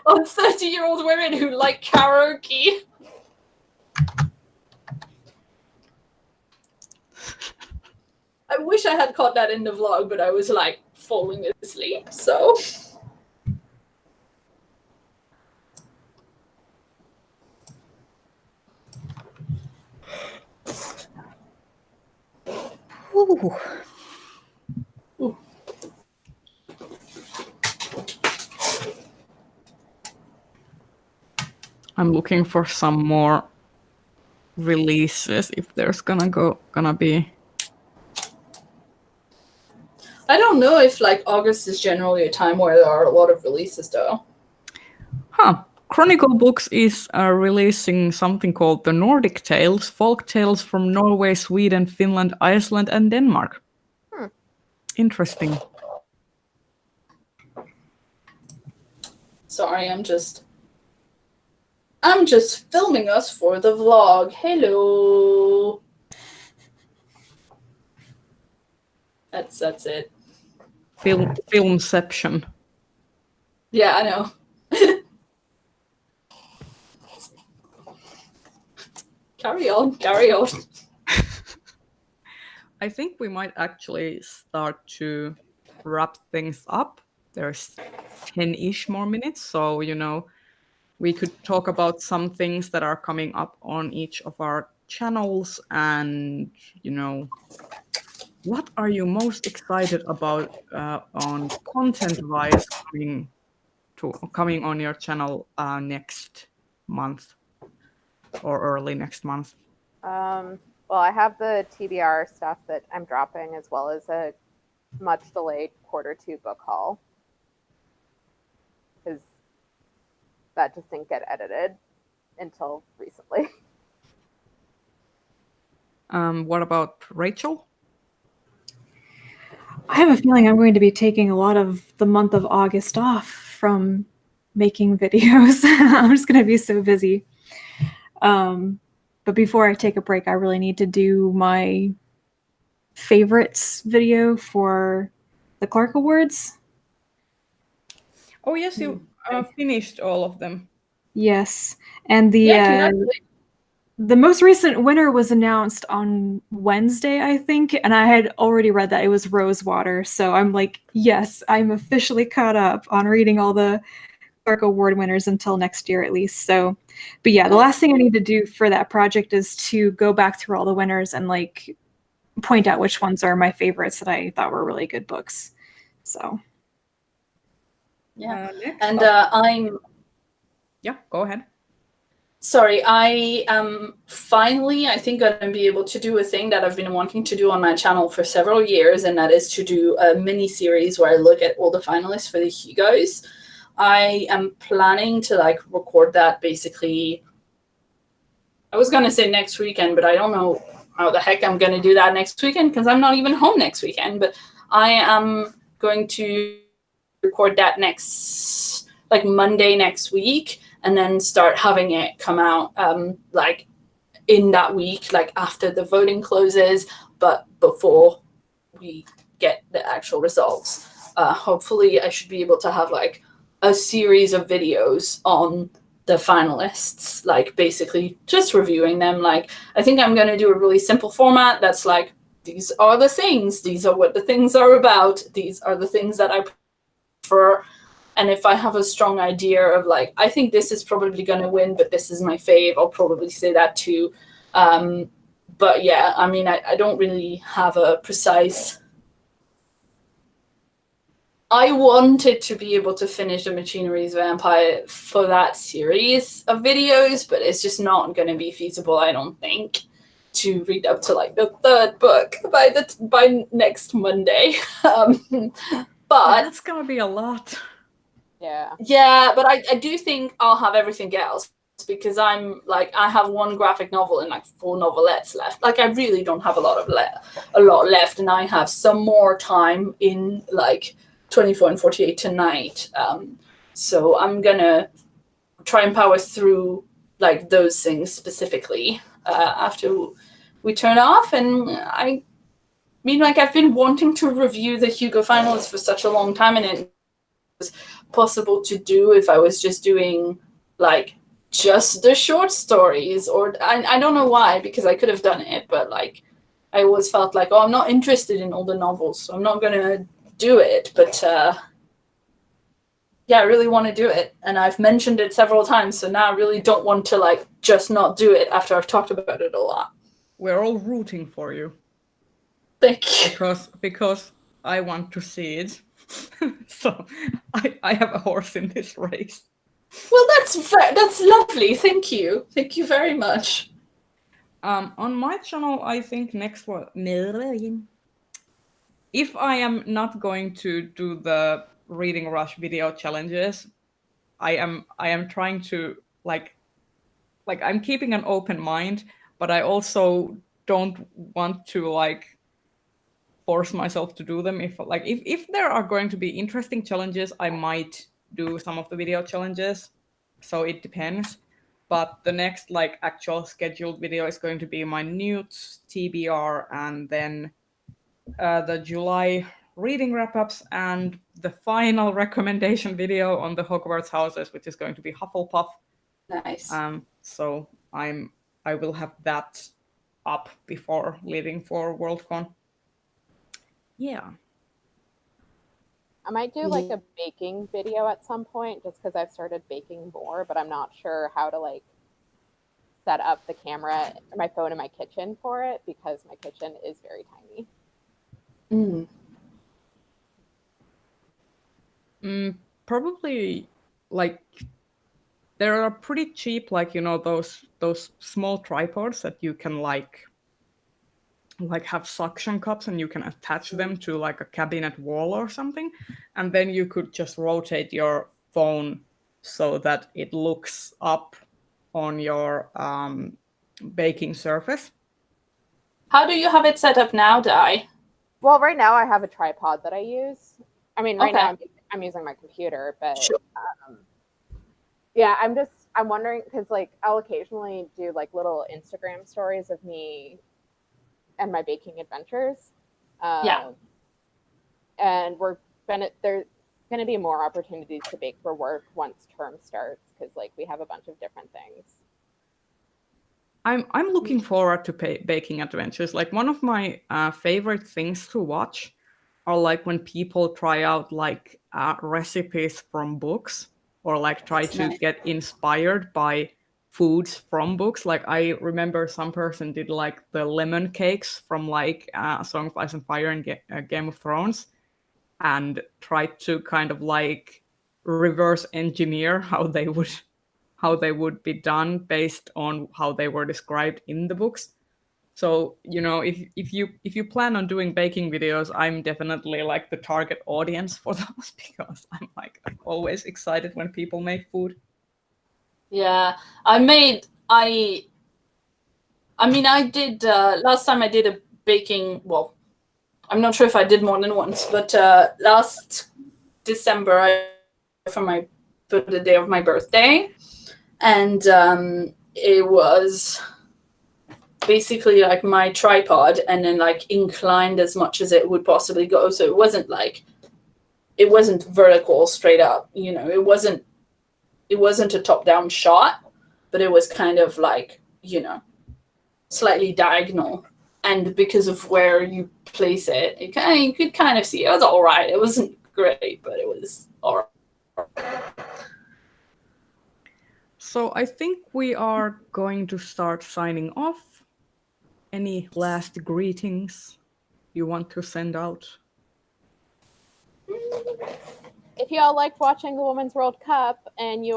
on 30-year-old women who like karaoke. I wish I had caught that in the vlog, but I was like falling asleep, so. Ooh. I'm looking for some more releases if there's gonna be. I don't know if like August is generally a time where there are a lot of releases though. Chronicle Books is releasing something called The Nordic Tales, folk tales from Norway, Sweden, Finland, Iceland, and Denmark. Interesting. Sorry, I'm just filming us for the vlog. Hello. That's it. Filmception. Yeah, I know. Carry on. I think we might actually start to wrap things up. There's 10-ish more minutes, so we could talk about some things that are coming up on each of our channels, and what are you most excited about on content-wise coming on your channel next month or early next month? well, I have the TBR stuff that I'm dropping, as well as a much delayed Q2 book haul, because that just didn't get edited until recently. What about Rachel? I have a feeling I'm going to be taking a lot of the month of August off from making videos. I'm just going to be so busy. But before I take a break, I really need to do my favorites video for the Clark Awards. Oh yes, you finished all of them. Yes, and the most recent winner was announced on Wednesday, I think, and I had already read that. It was Rosewater, so I'm like, yes, I'm officially caught up on reading all the Clark Award winners until next year at least. So, but yeah, the last thing I need to do for that project is to go back through all the winners and like point out which ones are my favorites that I thought were really good books. So, yeah, Yeah, go ahead. Sorry, I am finally, I think, going to be able to do a thing that I've been wanting to do on my channel for several years, and that is to do a mini series where I look at all the finalists for the Hugos. I am planning to like record that basically. I was going to say next weekend, but I don't know how the heck I'm going to do that next weekend because I'm not even home next weekend. But I am going to record that next, like Monday next week, and then start having it come out like in that week, like after the voting closes, but before we get the actual results. Hopefully I should be able to have like a series of videos on the finalists, like basically just reviewing them. Like, I think I'm going to do a really simple format that's like, these are the things, these are what the things are about, these are the things that I prefer. And if I have a strong idea of like, I think this is probably going to win, but this is my fave, I'll probably say that too. But yeah, I mean, I don't really have a precise. I wanted to be able to finish the Machinery's Vampire for that series of videos, but it's just not going to be feasible, I don't think, to read up to like the third book by next Monday. But that's gonna be a lot. Yeah. but I do think I'll have everything else because I'm like I have one graphic novel and like 4 novelettes left. Like I really don't have a lot left, and I have some more time in like 24 and 48 tonight. So I'm gonna try and power through like those things specifically after we turn off. And I mean, like I've been wanting to review the Hugo finalists for such a long time, and it was possible to do if I was just doing like just the short stories, or I don't know why, because I could have done it, but like I always felt like, oh, I'm not interested in all the novels, so I'm not gonna do it. But yeah, I really want to do it, and I've mentioned it several times, so now I really don't want to like just not do it after I've talked about it a lot. We're all rooting for you Thank you. because I want to see it. So I have a horse in this race. Well, that's lovely. Thank you very much. On my channel, I think next one, if I am not going to do the reading rush video challenges, I am trying to like I'm keeping an open mind, but I also don't want to like force myself to do them. If there are going to be interesting challenges, I might do some of the video challenges. So it depends. But the next like actual scheduled video is going to be my Newts TBR, and then the July reading wrap-ups, and the final recommendation video on the Hogwarts houses, which is going to be Hufflepuff. Nice. So I will have that up before leaving for Worldcon. Yeah. I might do like a baking video at some point just because I've started baking more, but I'm not sure how to like set up the camera, my phone in my kitchen for it because my kitchen is very tiny. Probably like there are pretty cheap, like, you know, those small tripods that you can like have suction cups, and you can attach them to like a cabinet wall or something, and then you could just rotate your phone so that it looks up on your baking surface. How do you have it set up now, Di? Well, right now I have a tripod that I use. I mean, right Okay. now I'm using my computer, but Sure. yeah, I'm wondering because like I'll occasionally do like little Instagram stories of me and my baking adventures. Yeah. And there's gonna be more opportunities to bake for work once term starts because like we have a bunch of different things. I'm looking forward to baking adventures. Like one of my favorite things to watch are like when people try out like recipes from books, or like try to Nice. get inspired by foods from books. Like I remember some person did like the lemon cakes from like Song of Ice and Fire and Game of Thrones, and tried to kind of like reverse engineer how they would be done based on how they were described in the books. So, you know, if you plan on doing baking videos, I'm definitely like the target audience for those because I'm always excited when people make food. Yeah. I did last time I did a baking, well, I'm not sure if I did more than once, but last December for the day of my birthday, and it was basically like my tripod and then like inclined as much as it would possibly go, so it wasn't vertical straight up, you know, it wasn't a top-down shot, but it was kind of like, you know, slightly diagonal, and because of where you place it, you could kind of see it was all right. It wasn't great, but it was all right. So I think we are going to start signing off. Any last greetings you want to send out? If you all liked watching the Women's World Cup and you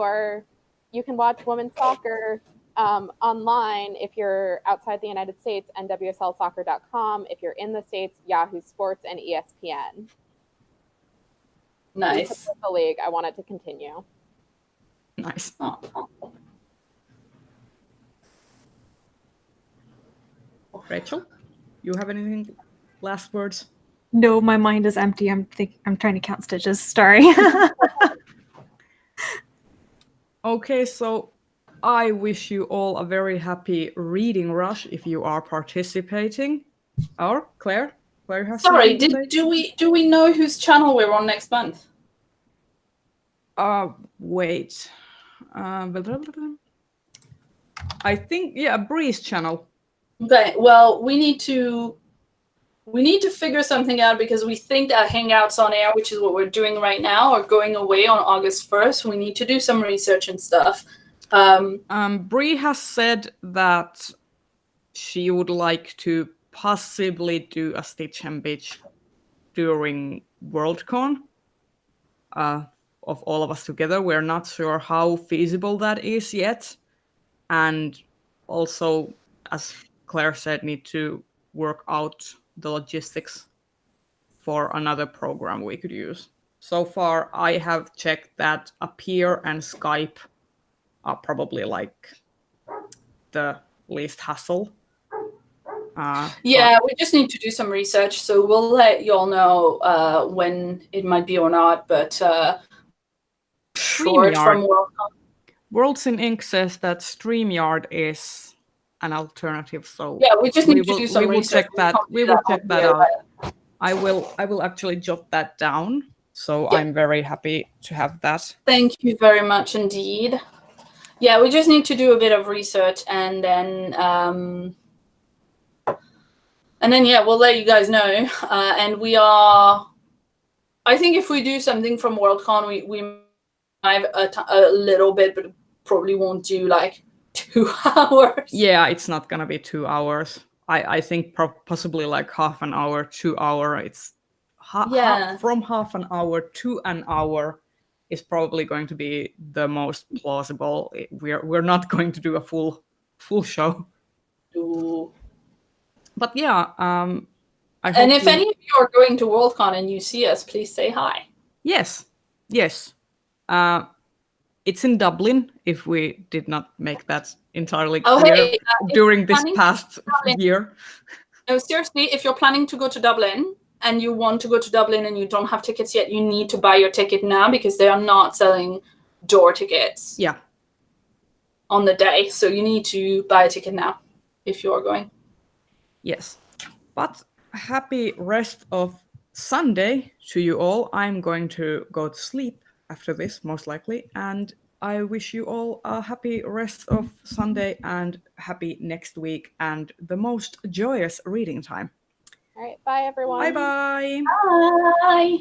can watch women's soccer online if you're outside the United States, nwslsoccer.com. If you're in the States, Yahoo Sports and ESPN. Nice. The league. I want it to continue. Nice. Oh. Rachel, you have anything? Last words? No, my mind is empty. I'm trying to count stitches. Sorry. Okay, so I wish you all a very happy reading rush if you are participating. Or Claire has Sorry, something to say? do we know whose channel we're on next month? Wait. Blah, blah, blah. I think Bree's channel. Okay, well, we need to figure something out because we think that Hangouts on Air, which is what we're doing right now, are going away on August 1st. We need to do some research and stuff. Bree has said that she would like to possibly do a Stitch and Bitch during Worldcon of all of us together. We're not sure how feasible that is yet. And also, as Claire said, need to work out the logistics for another program we could use. So far, I have checked that Appear and Skype are probably like the least hassle. Yeah, we just need to do some research, so we'll let y'all know when it might be or not. But short from Worldcon. Worlds in Ink says that StreamYard is an alternative. So yeah, we just need to do some we will research. check that. We will check that out. I will actually jot that down. So I'm very happy to have that. Thank you very much indeed. Yeah, we just need to do a bit of research and then we'll let you guys know. And we are, I think if we do something from Worldcon, we might have a little bit, but probably won't do like 2 hours. Yeah, it's not gonna be 2 hours. I think possibly like half an hour, 2 hour. It's from half an hour to an hour is probably going to be the most plausible. We're not going to do a full show. Ooh. But yeah, and if any of you are going to Worldcon and you see us, please say hi. Yes. It's in Dublin, if we did not make that entirely clear during this past year. No, seriously, if you're planning to go to Dublin and you want to go to Dublin and you don't have tickets yet, you need to buy your ticket now because they are not selling door tickets. Yeah. On the day. So you need to buy a ticket now if you're going. Yes. But happy rest of Sunday to you all. I'm going to go to sleep after this, most likely. And I wish you all a happy rest of Sunday and happy next week and the most joyous reading time. All right. Bye, everyone. Bye-bye. Bye.